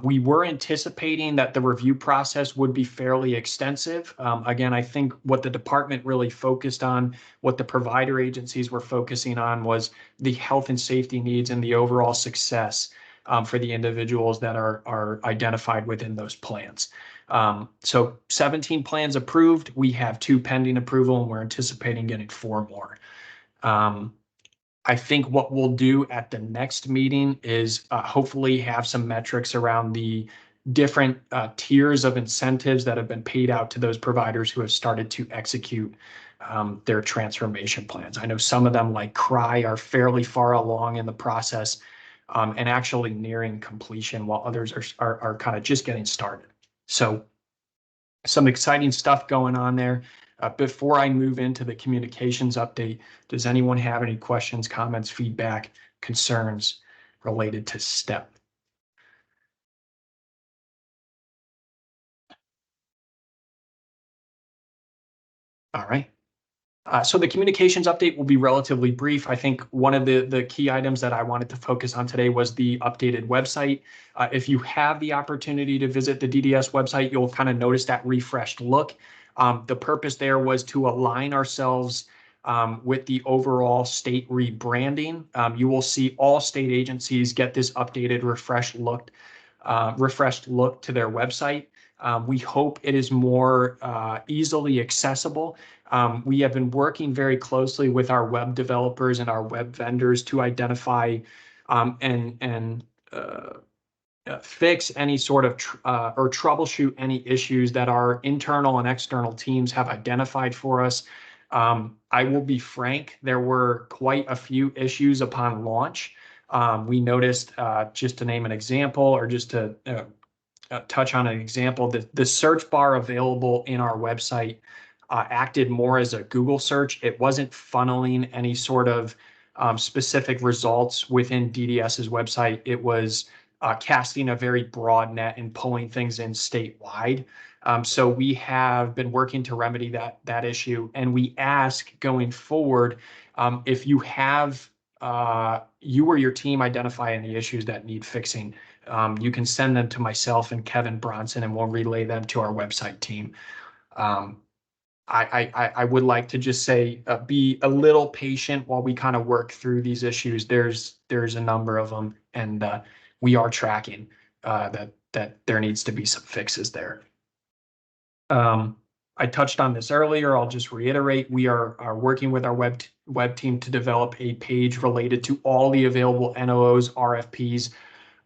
We were anticipating that the review process would be fairly extensive. Again, I think what the department really focused on, what the provider agencies were focusing on was the health and safety needs and the overall success for the individuals that are identified within those plans. So 17 plans approved. We have 2 pending approval, and we're anticipating getting 4 more. I think what we'll do at the next meeting is hopefully have some metrics around the different tiers of incentives that have been paid out to those providers who have started to execute their transformation plans. I know some of them, like CRY, are fairly far along in the process and actually nearing completion, while others are kind of just getting started. So some exciting stuff going on there. Before I move into the communications update, does anyone have any questions, comments, feedback, concerns related to STEP? All right. So the communications update will be relatively brief. I think one of the key items that I wanted to focus on today was the updated website. If you have the opportunity to visit the DDS website, you'll kind of notice that refreshed look. The purpose there was to align ourselves with the overall state rebranding. You will see all state agencies get this updated, refreshed look to their website. We hope it is more easily accessible. We have been working very closely with our web developers and our web vendors to identify and fix any sort of or troubleshoot any issues that our internal and external teams have identified for us. I will be frank, there were quite a few issues upon launch. We noticed, just to name an example, or just to touch on an example, that the search bar available in our website acted more as a Google search. It wasn't funneling any sort of specific results within DDS's website. It was casting a very broad net and pulling things in statewide. So we have been working to remedy that issue, and we ask going forward, if you have you or your team identify any issues that need fixing, you can send them to myself and Kevin Bronson, and we'll relay them to our website team. I would like to just say, be a little patient while we kind of work through these issues. There's a number of them, and we are tracking that there needs to be some fixes there. I touched on this earlier. I'll just reiterate. We are working with our web team to develop a page related to all the available NOOs, RFPs,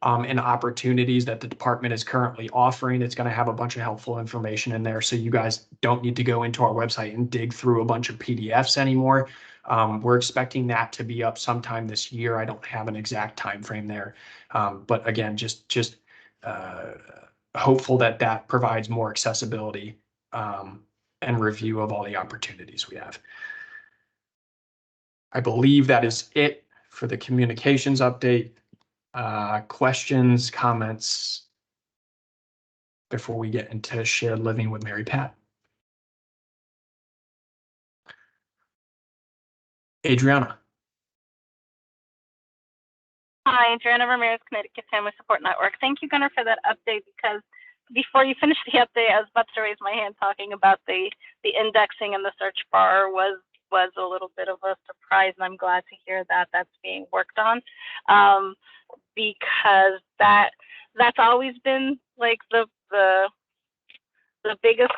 and opportunities that the department is currently offering. It's going to have a bunch of helpful information in there, so you guys don't need to go into our website and dig through a bunch of PDFs anymore. We're expecting that to be up sometime this year. I don't have an exact time frame there, but again, just hopeful that that provides more accessibility and review of all the opportunities we have. I believe that is it for the communications update. Questions, comments before we get into shared living with Mary Pat? Adriana. Hi, Adriana Ramirez, Connecticut Family Support Network. Thank you, Gunnar, for that update, because before you finished the update, I was about to raise my hand talking about the indexing and the search bar was a little bit of a surprise, and I'm glad to hear that that's being worked on, because that's always been like the biggest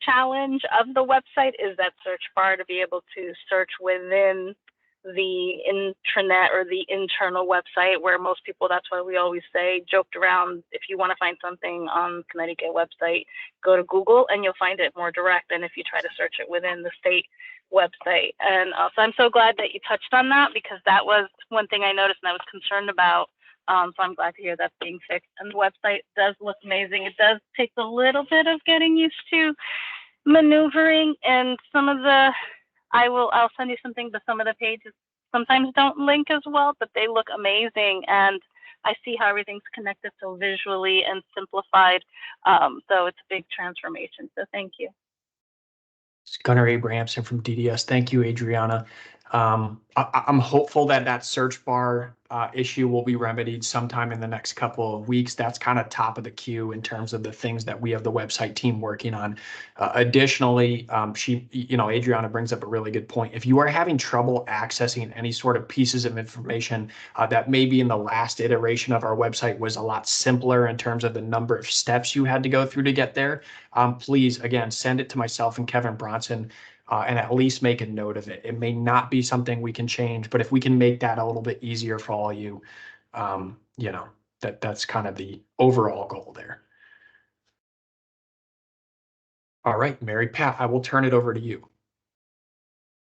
challenge of the website is that search bar, to be able to search within the intranet or the internal website, where most people, that's why we always say, joked around, if you want to find something on Connecticut website, go to Google and you'll find it more direct than if you try to search it within the state website. And so I'm so glad that you touched on that, because that was one thing I noticed and I was concerned about. So I'm glad to hear that's being fixed. And the website does look amazing. It does take a little bit of getting used to maneuvering, and some of the, I'll send you something, but some of the pages sometimes don't link as well, but they look amazing. And I see how everything's connected so visually and simplified. So it's a big transformation. So thank you. It's Gunnar Abrahamson from DDS. Thank you, Adriana. I'm hopeful that that search bar issue will be remedied sometime in the next couple of weeks. That's kind of top of the queue in terms of the things that we have the website team working on. Additionally, Adriana brings up a really good point. If you are having trouble accessing any sort of pieces of information that maybe in the last iteration of our website was a lot simpler in terms of the number of steps you had to go through to get there, please, again, send it to myself and Kevin Bronson. And at least make a note of it. It may not be something we can change, but if we can make that a little bit easier for all of you, that's kind of the overall goal there. All right, Mary Pat, I will turn it over to you.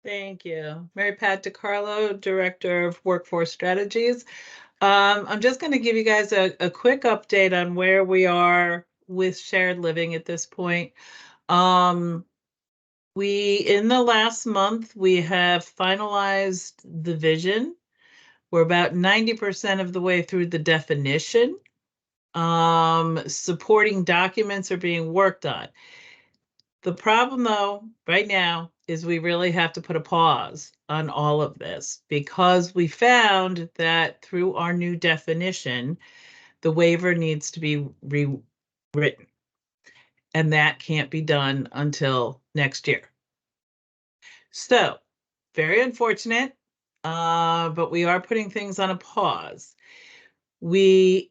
Thank you. Mary Pat DiCarlo, Director of Workforce Strategies. I'm just going to give you guys a quick update on where we are with shared living at this point. In the last month, we have finalized the vision. We're about 90% of the way through the definition. Supporting documents are being worked on. The problem, though, right now is we really have to put a pause on all of this, because we found that through our new definition, the waiver needs to be rewritten. And that can't be done until next year. So, very unfortunate, but we are putting things on a pause. The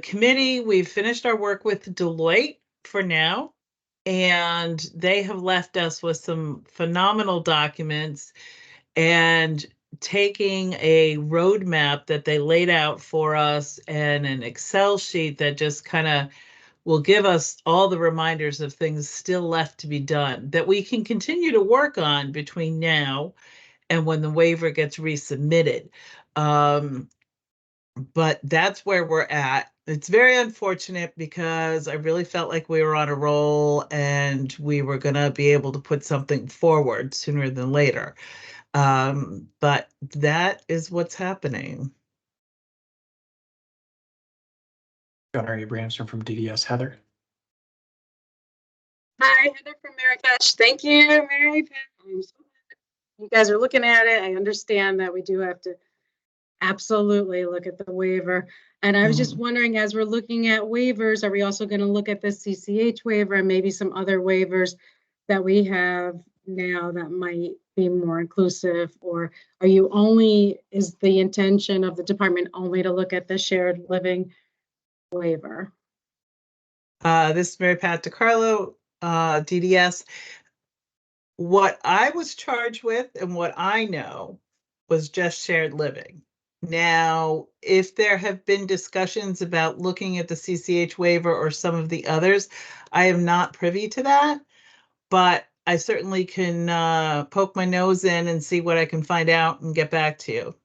committee, we've finished our work with Deloitte for now, and they have left us with some phenomenal documents and taking a roadmap that they laid out for us and an Excel sheet that just kind of will give us all the reminders of things still left to be done that we can continue to work on between now and when the waiver gets resubmitted. But that's where we're at. It's very unfortunate, because I really felt like we were on a roll and we were going to be able to put something forward sooner than later. But that is what's happening. Gunnar Abrahamson from DDS. Heather. Hi, Heather from Marrakesh. Thank you, Mary Pat. I'm so glad you guys are looking at it. I understand that we do have to absolutely look at the waiver. And I was just wondering, as we're looking at waivers, are we also going to look at the CCH waiver and maybe some other waivers that we have now that might be more inclusive? Or are you only, is the intention of the department only to look at the shared living waiver? This is Mary Pat DiCarlo, DDS. What I was charged with and what I know was just shared living. Now, if there have been discussions about looking at the CCH waiver or some of the others, I am not privy to that, but I certainly can poke my nose in and see what I can find out and get back to you.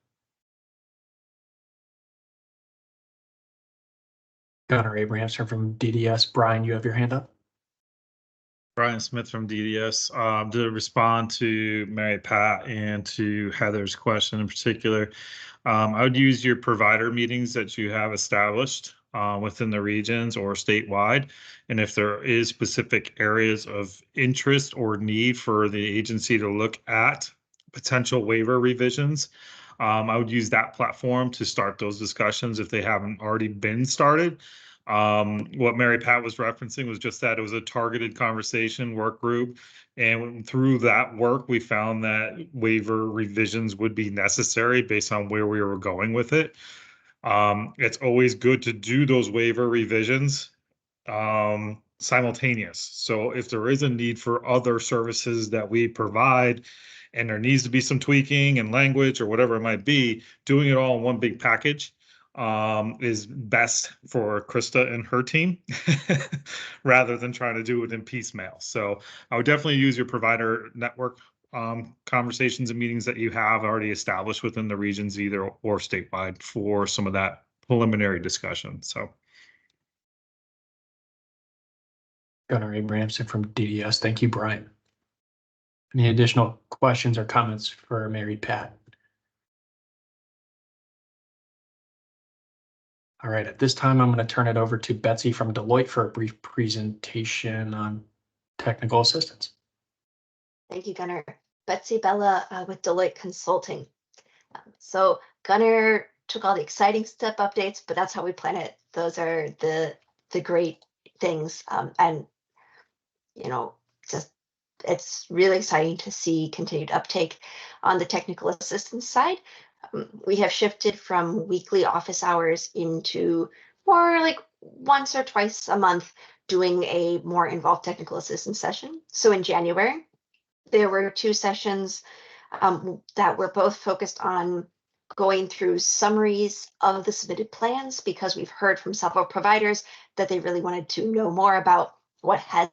Gunnar Abrahamson from DDS. Brian, you have your hand up. Brian Smith from DDS. To respond to Mary Pat and to Heather's question in particular, I would use your provider meetings that you have established within the regions or statewide. And if there is specific areas of interest or need for the agency to look at potential waiver revisions, I would use that platform to start those discussions if they haven't already been started. What Mary Pat was referencing was just that it was a targeted conversation work group. And through that work, we found that waiver revisions would be necessary based on where we were going with it. It's always good to do those waiver revisions simultaneous. So if there is a need for other services that we provide and there needs to be some tweaking and language or whatever it might be, doing it all in one big package is best for Krista and her team rather than trying to do it in piecemeal. So I would definitely use your provider network conversations and meetings that you have already established within the regions either or statewide for some of that preliminary discussion. So Gunnar Abrahamson from DDS. Thank you, Brian. Any additional questions or comments for Mary Pat? All right, at this time, I'm going to turn it over to Betsy from Deloitte for a brief presentation on technical assistance. Thank you, Gunnar. Betsy Bella with Deloitte Consulting. So Gunnar took all the exciting step updates, but that's how we plan it. Those are the great things. And, you know, just it's really exciting to see continued uptake on the technical assistance side. We have shifted from weekly office hours into more like once or twice a month doing a more involved technical assistance session. So in January, there were 2 sessions that were both focused on going through summaries of the submitted plans, because we've heard from several providers that they really wanted to know more about what has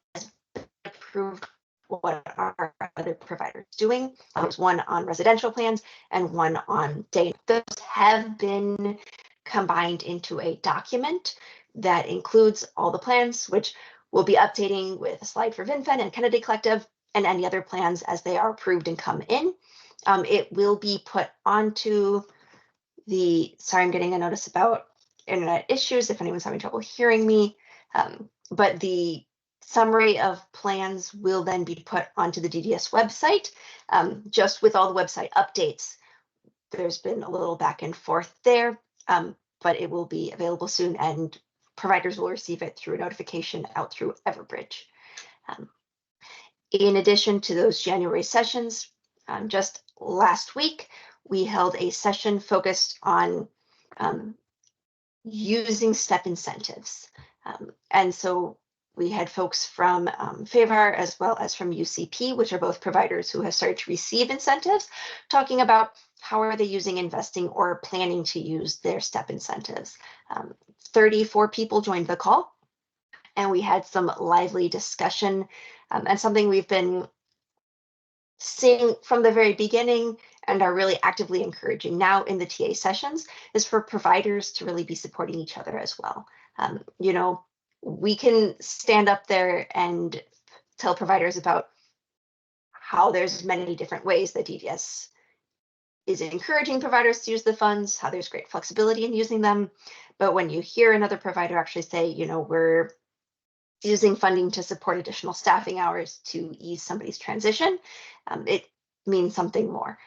been approved, what are other providers doing. There's one on residential plans and one on day. Those have been combined into a document that includes all the plans, which we'll be updating with a slide for VinFed and Kennedy Collective and any other plans as they are approved and come in. It will be put onto the, sorry, I'm getting a notice about internet issues if anyone's having trouble hearing me, but the summary of plans will then be put onto the DDS website, just with all the website updates. There's been a little back and forth there, but it will be available soon and providers will receive it through a notification out through Everbridge. In addition to those January sessions, just last week, we held a session focused on using STEP incentives. And so we had folks from FAVAR as well as from UCP, which are both providers who have started to receive incentives, talking about how are they using, investing, or planning to use their STEP incentives. 34 people joined the call, and we had some lively discussion, and something we've been seeing from the very beginning and are really actively encouraging now in the TA sessions is for providers to really be supporting each other as well. You know, we can stand up there and tell providers about how there's many different ways that DDS is encouraging providers to use the funds, how there's great flexibility in using them. But when you hear another provider actually say, you know, we're using funding to support additional staffing hours to ease somebody's transition, it means something more.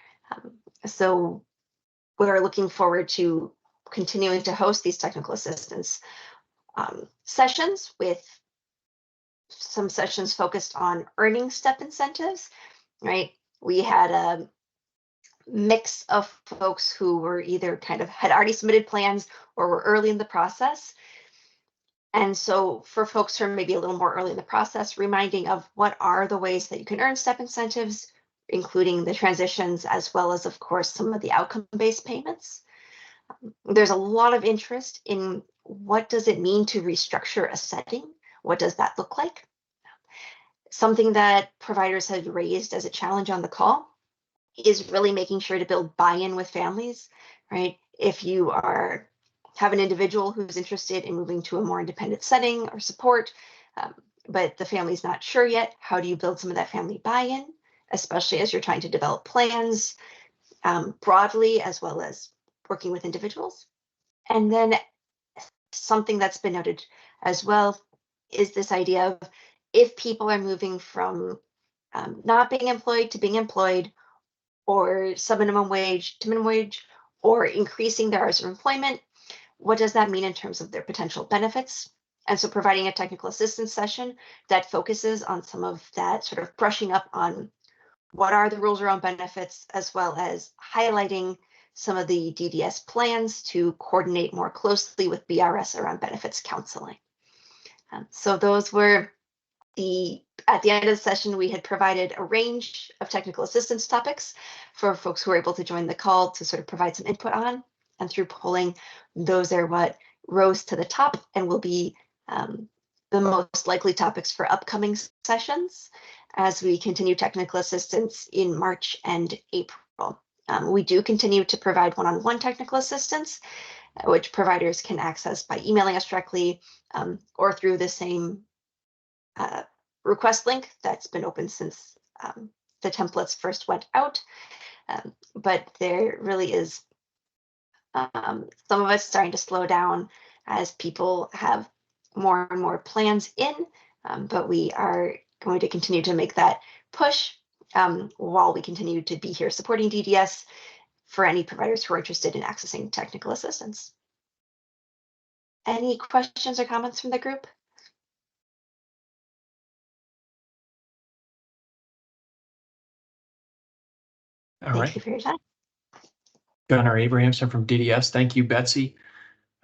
So we're looking forward to continuing to host these technical assistance sessions with some sessions focused on earning step incentives, right? We had a mix of folks who were either kind of had already submitted plans or were early in the process. And so for folks who are maybe a little more early in the process, reminding of what are the ways that you can earn step incentives, including the transitions, as well as, of course, some of the outcome-based payments. There's a lot of interest in what does it mean to restructure a setting? What does that look like? Something that providers have raised as a challenge on the call is really making sure to build buy-in with families, right? If you have an individual who's interested in moving to a more independent setting or support, but the family's not sure yet, how do you build some of that family buy-in, especially as you're trying to develop plans broadly, as well as working with individuals? And then something that's been noted as well is this idea of if people are moving from not being employed to being employed, or sub-minimum wage to minimum wage, or increasing their hours of employment, what does that mean in terms of their potential benefits? And so providing a technical assistance session that focuses on some of that, sort of brushing up on what are the rules around benefits, as well as highlighting some of the DDS plans to coordinate more closely with BRS around benefits counseling. So those were at the end of the session, we had provided a range of technical assistance topics for folks who were able to join the call to sort of provide some input on. And through polling, those are what rose to the top and will be the most likely topics for upcoming sessions as we continue technical assistance in March and April. We do continue to provide one-on-one technical assistance, which providers can access by emailing us directly or through the same request link that's been open since the templates first went out. But there really is some of us starting to slow down as people have more and more plans in, but we are going to continue to make that push while we continue to be here supporting DDS for any providers who are interested in accessing technical assistance. Any questions or comments from the group? Thank you for your time. Gunnar Abrahamson from DDS. Thank you, Betsy.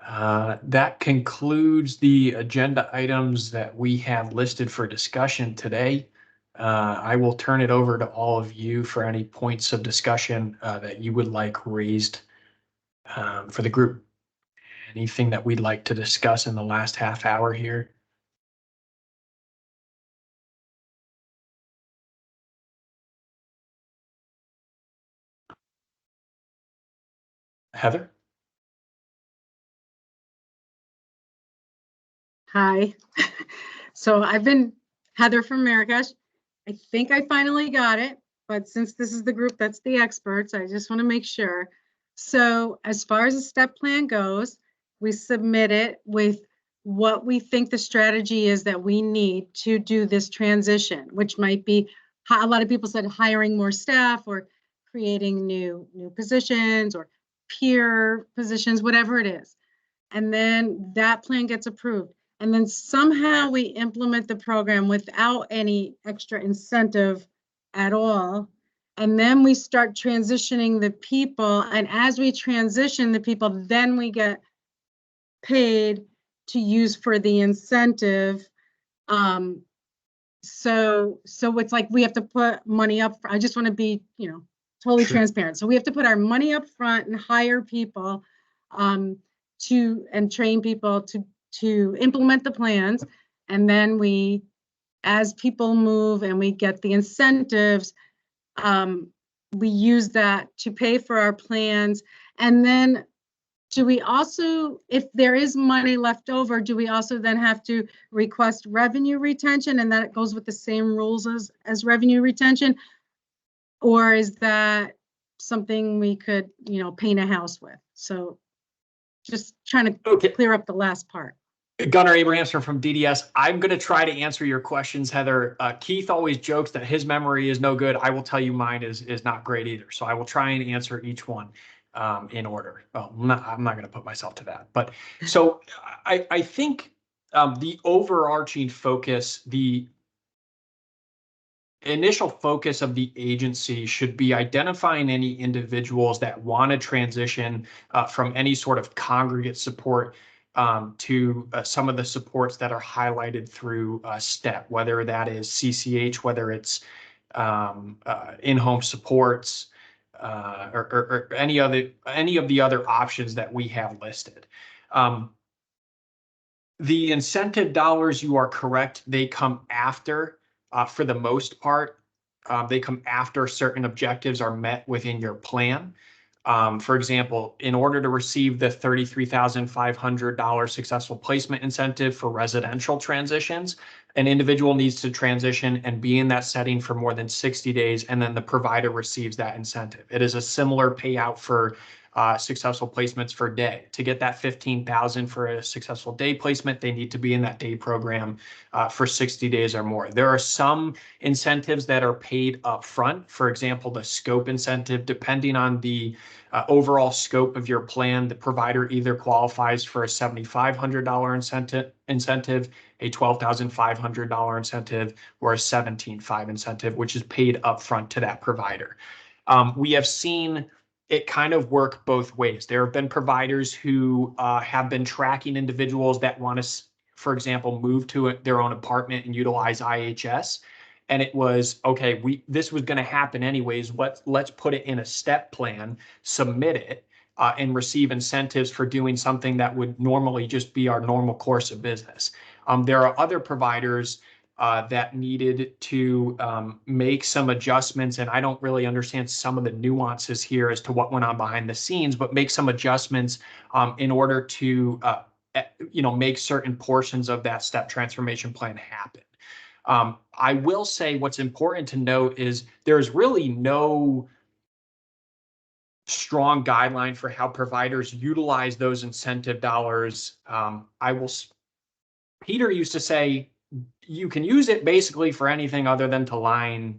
That concludes the agenda items that we have listed for discussion today. I will turn it over to all of you for any points of discussion that you would like raised for the group. Anything that we'd like to discuss in the last half hour here? Heather? Hi. So I've been Heather from Marrakesh. I think I finally got it, but since this is the group that's the experts, I just want to make sure. So as far as the step plan goes, we submit it with what we think the strategy is that we need to do this transition, which might be, a lot of people said hiring more staff or creating new positions or peer positions, whatever it is. And then that plan gets approved. And then somehow we implement the program without any extra incentive at all. And then we start transitioning the people. And as we transition the people, then we get paid to use for the incentive. So it's like we have to put money up. I just want to be, totally transparent. So we have to put our money up front and hire people and train people to implement the plans. And then we, as people move and we get the incentives, we use that to pay for our plans. And then do we also, if there is money left over, do we also then have to request revenue retention, and that goes with the same rules as revenue retention? Or is that something we could, paint a house with? So just trying to clear up the last part. Gunnar Abrahamson from DDS. I'm going to try to answer your questions, Heather. Keith always jokes that his memory is no good. I will tell you mine is not great either. So I will try and answer each one in order. Well, I'm not going to put myself to that. But so I think The overarching focus, the initial focus of the agency should be identifying any individuals that want to transition from any sort of congregate support to some of the supports that are highlighted through STEP, whether that is CCH, whether it's in-home supports, or any of the other options that we have listed. The incentive dollars, you are correct, they come after, for the most part, they come after certain objectives are met within your plan. For example, in order to receive the $33,500 successful placement incentive for residential transitions, an individual needs to transition and be in that setting for more than 60 days, and then the provider receives that incentive. It is a similar payout for successful placements for day. To get that $15,000 for a successful day placement, they need to be in that day program for 60 days or more. There are some incentives that are paid up front. For example, the scope incentive, depending on the overall scope of your plan, the provider either qualifies for a $7,500 incentive, a $12,500 incentive, or a $17,500 incentive, which is paid upfront to that provider. We have seen it kind of work both ways. There have been providers who have been tracking individuals that want to, for example, move to their own apartment and utilize IHS. And it was, okay, this was going to happen anyways. Let's put it in a step plan, submit it, and receive incentives for doing something that would normally just be our normal course of business. There are other providers that needed to make some adjustments, and I don't really understand some of the nuances here as to what went on behind the scenes, but make some adjustments in order to make certain portions of that step transformation plan happen. I will say what's important to note is there's really no strong guideline for how providers utilize those incentive dollars. Peter used to say, you can use it basically for anything other than to line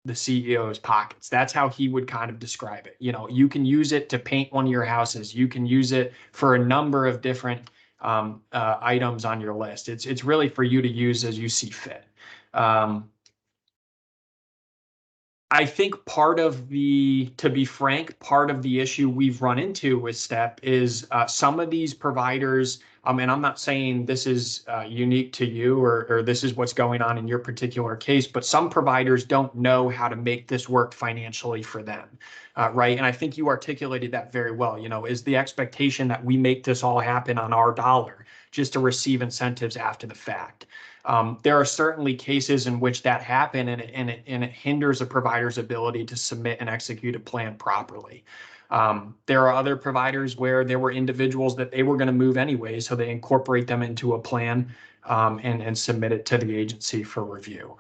the CEO's pockets. That's how he would kind of describe it. You can use it to paint one of your houses. You can use it for a number of different items on your list. It's really for you to use as you see fit. I think to be frank, part of the issue we've run into with STEP is some of these providers, and I'm not saying this is unique to you or this is what's going on in your particular case, but some providers don't know how to make this work financially for them, right? And I think you articulated that very well. Is the expectation that we make this all happen on our dollar just to receive incentives after the fact? There are certainly cases in which that happen, and it hinders a provider's ability to submit and execute a plan properly. There are other providers where there were individuals that they were going to move anyway, so they incorporate them into a plan and submit it to the agency for review.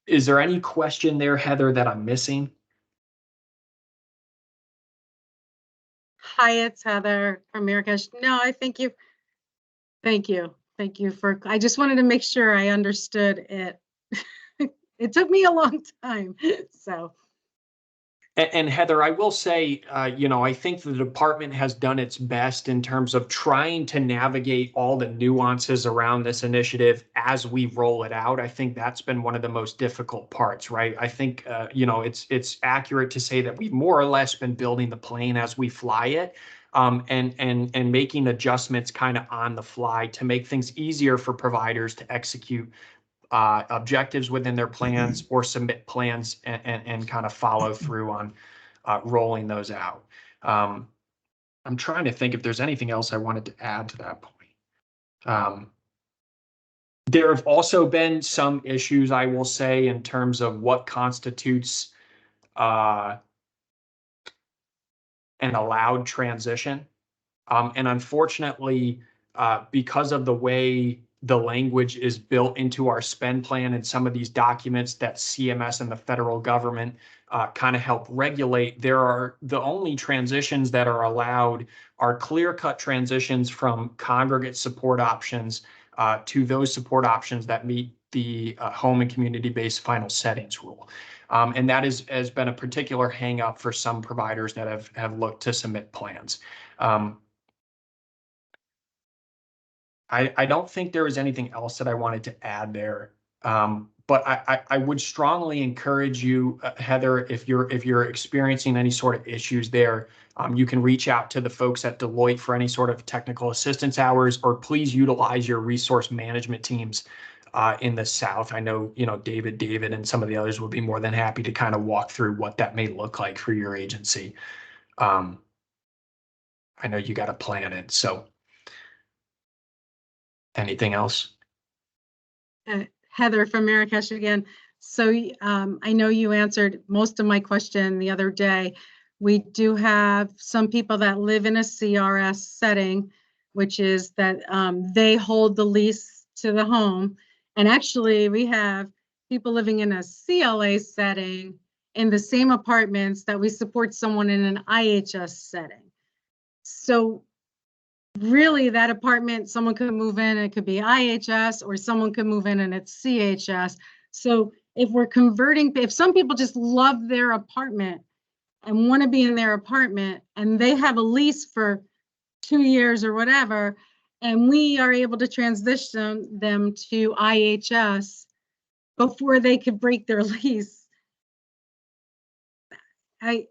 Is there any question there, Heather, that I'm missing? Hi, it's Heather from Marrakesh. No, I think you. Thank you. Thank you for, I just wanted to make sure I understood it. It took me a long time, so. And Heather, I will say, I think the department has done its best in terms of trying to navigate all the nuances around this initiative as we roll it out. I think that's been one of the most difficult parts, right? I think, it's accurate to say that we've more or less been building the plane as we fly it, and making adjustments kind of on the fly to make things easier for providers to execute objectives within their plans or submit plans and kind of follow through on rolling those out. I'm trying to think if there's anything else I wanted to add to that point. There have also been some issues, I will say, in terms of what constitutes an allowed transition. And unfortunately, because of the way the language is built into our spend plan and some of these documents that CMS and the federal government kind of help regulate, the only transitions that are allowed are clear-cut transitions from congregate support options to those support options that meet the home and community-based final settings rule. And that has been a particular hang-up for some providers that have looked to submit plans. I don't think there was anything else that I wanted to add there. But I would strongly encourage you, Heather, if you're experiencing any sort of issues there, you can reach out to the folks at Deloitte for any sort of technical assistance hours, or please utilize your resource management teams in the South. I know, David and some of the others would be more than happy to kind of walk through what that may look like for your agency. I know you got to plan it. So anything else? Heather from Marrakesh again. So I know you answered most of my question the other day. We do have some people that live in a CRS setting, which is that they hold the lease to the home. And actually, we have people living in a CLA setting in the same apartments that we support someone in an IHS setting. So really, that apartment, someone could move in, it could be IHS, or someone could move in and it's CHS. So if we're converting, if some people just love their apartment and want to be in their apartment and they have a lease for 2 years or whatever, and we are able to transition them to IHS before they could break their lease, I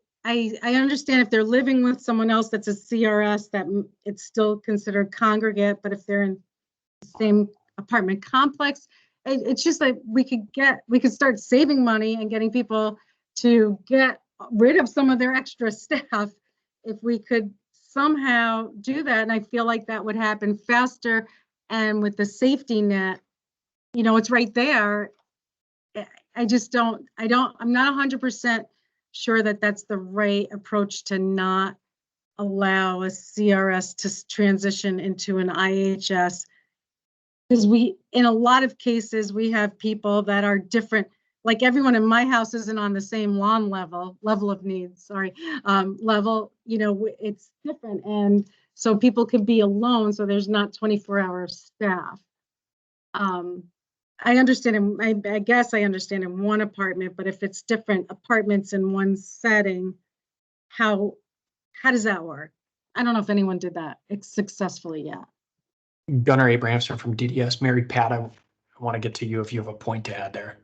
understand if they're living with someone else that's a CRS, that it's still considered congregate, but if they're in the same apartment complex, it's just like we could start saving money and getting people to get rid of some of their extra staff if we could somehow do that. And I feel like that would happen faster. And with the safety net, it's right there. I'm not 100% sure that that's the right approach to not allow a CRS to transition into an IHS. Because in a lot of cases, we have people that are different. Like everyone in my house isn't on the same lawn level of needs, level, it's different. And so people could be alone, so there's not 24-hour staff. I understand, I guess I understand in one apartment, but if it's different apartments in one setting, how does that work? I don't know if anyone did that successfully yet. Gunnar Abrahamson from DDS. Mary Pat, I want to get to you if you have a point to add there.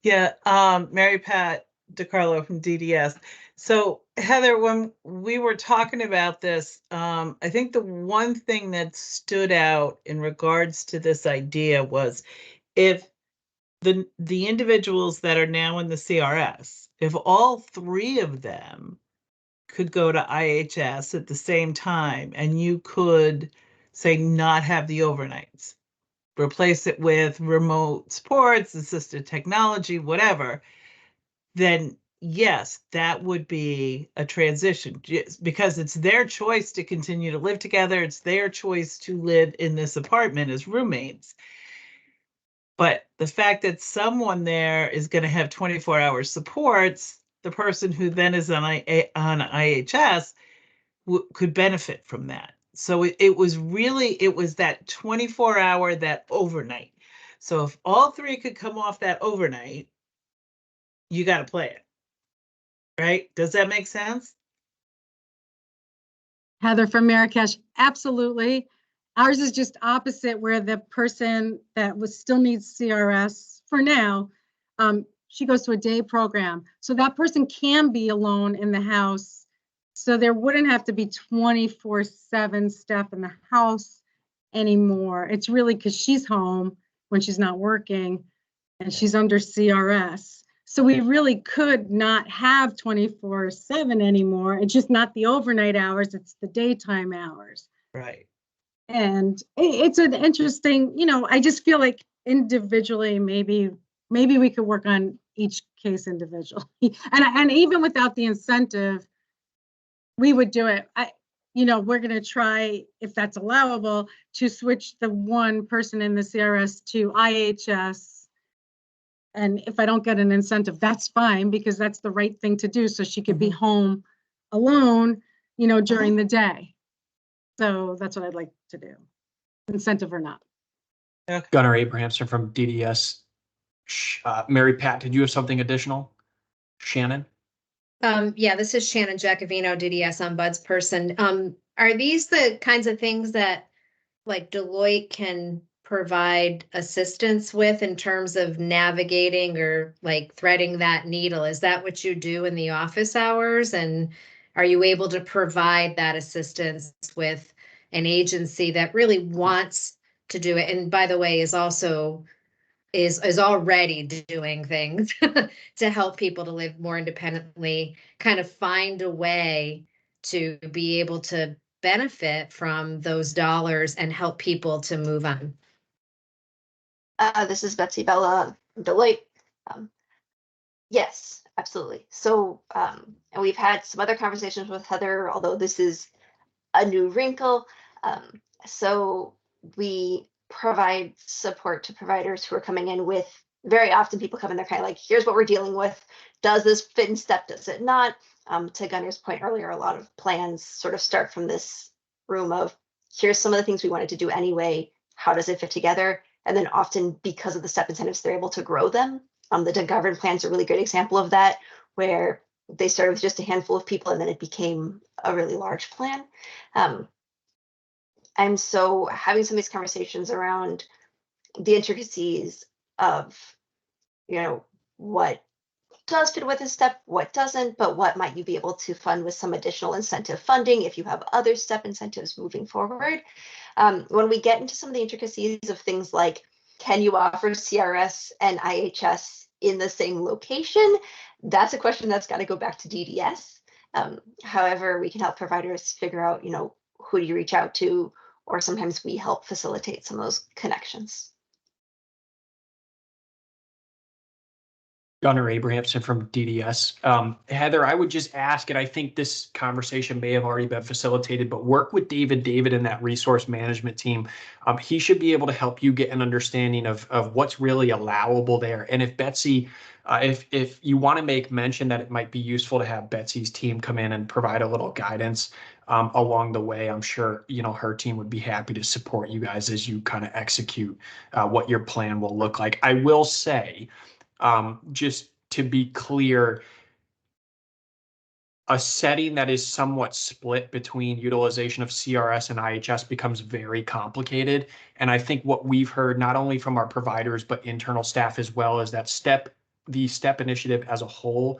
Yeah, Mary Pat DiCarlo from DDS. So Heather, when we were talking about this, I think the one thing that stood out in regards to this idea was if the individuals that are now in the CRS, if all three of them could go to IHS at the same time, and you could say not have the overnights, replace it with remote supports, assisted technology, whatever, then yes, that would be a transition, because it's their choice to continue to live together. It's their choice to live in this apartment as roommates. But the fact that someone there is going to have 24-hour supports, the person who then is on IHS could benefit from that. So it was that 24-hour, that overnight. So if all three could come off that overnight, you got to play it. Right? Does that make sense? Heather from Marrakesh, absolutely. Ours is just opposite, where the person that still needs CRS for now, she goes to a day program. So that person can be alone in the house. So there wouldn't have to be 24/7 staff in the house anymore. It's really because she's home when she's not working and she's under CRS. So we really could not have 24/7 anymore. It's just not the overnight hours, it's the daytime hours. Right. And it's an interesting, I just feel like individually, maybe we could work on each case individually. And even without the incentive, we would do it. We're going to try, if that's allowable, to switch the one person in the CRS to IHS. And if I don't get an incentive, that's fine, because that's the right thing to do. So she could be home alone, during the day. So that's what I'd like to do, incentive or not. Okay. Gunnar Abrahamson from DDS. Mary Pat, did you have something additional? Shannon? Yeah, this is Shannon Giacovino, DDS ombudsperson. Are these the kinds of things that like Deloitte can provide assistance with in terms of navigating or like threading that needle? Is that what you do in the office hours? And are you able to provide that assistance with an agency that really wants to do it? And by the way, is also is already doing things to help people to live more independently, kind of find a way to be able to benefit from those dollars and help people to move on. This is Betsy Bella, Deloitte. Yes, absolutely. So, and we've had some other conversations with Heather, although this is a new wrinkle. So we provide support to providers who are coming in with, very often people come in, they're kind of like, here's what we're dealing with. Does this fit in step? Does it not? To Gunner's point earlier, a lot of plans sort of start from this room of, here's some of the things we wanted to do anyway. How does it fit together? And then often because of the step incentives, they're able to grow them. The governed plan's a really great example of that, where they started with just a handful of people and then it became a really large plan. And so having some of these conversations around the intricacies of, what does fit with a step, what doesn't, but what might you be able to fund with some additional incentive funding if you have other step incentives moving forward. When we get into some of the intricacies of things like, can you offer CRS and IHS in the same location? That's a question that's got to go back to DDS. However, we can help providers figure out, who do you reach out to, or sometimes we help facilitate some of those connections. Gunnar Abrahamson from DDS. Heather, I would just ask, and I think this conversation may have already been facilitated, but work with David and that resource management team. He should be able to help you get an understanding of what's really allowable there. And if Betsy, if you want to make mention that it might be useful to have Betsy's team come in and provide a little guidance along the way, I'm sure, her team would be happy to support you guys as you kind of execute what your plan will look like. I will say, just to be clear, a setting that is somewhat split between utilization of CRS and IHS becomes very complicated. And I think what we've heard, not only from our providers, but internal staff as well, is that the STEP initiative as a whole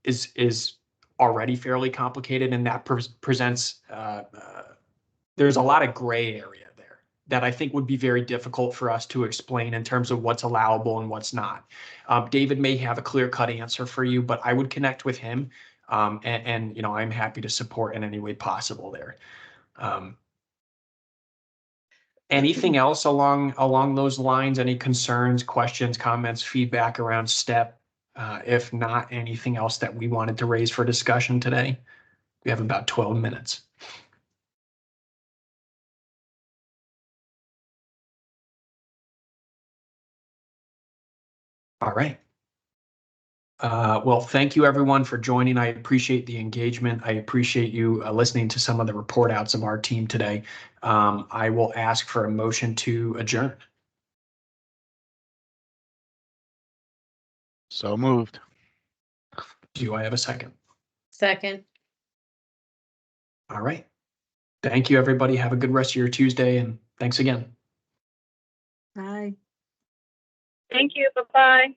is already fairly complicated. And that presents, there's a lot of gray area there that I think would be very difficult for us to explain in terms of what's allowable and what's not. David may have a clear-cut answer for you, but I would connect with him, and I'm happy to support in any way possible there. Anything else along those lines? Any concerns, questions, comments, feedback around STEP? If not, anything else that we wanted to raise for discussion today? We have about 12 minutes. All right. Well, thank you everyone for joining. I appreciate the engagement. I appreciate you listening to some of the report outs of our team today. I will ask for a motion to adjourn. So moved. Do I have a second? Second. All right. Thank you, everybody. Have a good rest of your Tuesday, and thanks again. Bye. Thank you. Bye-bye.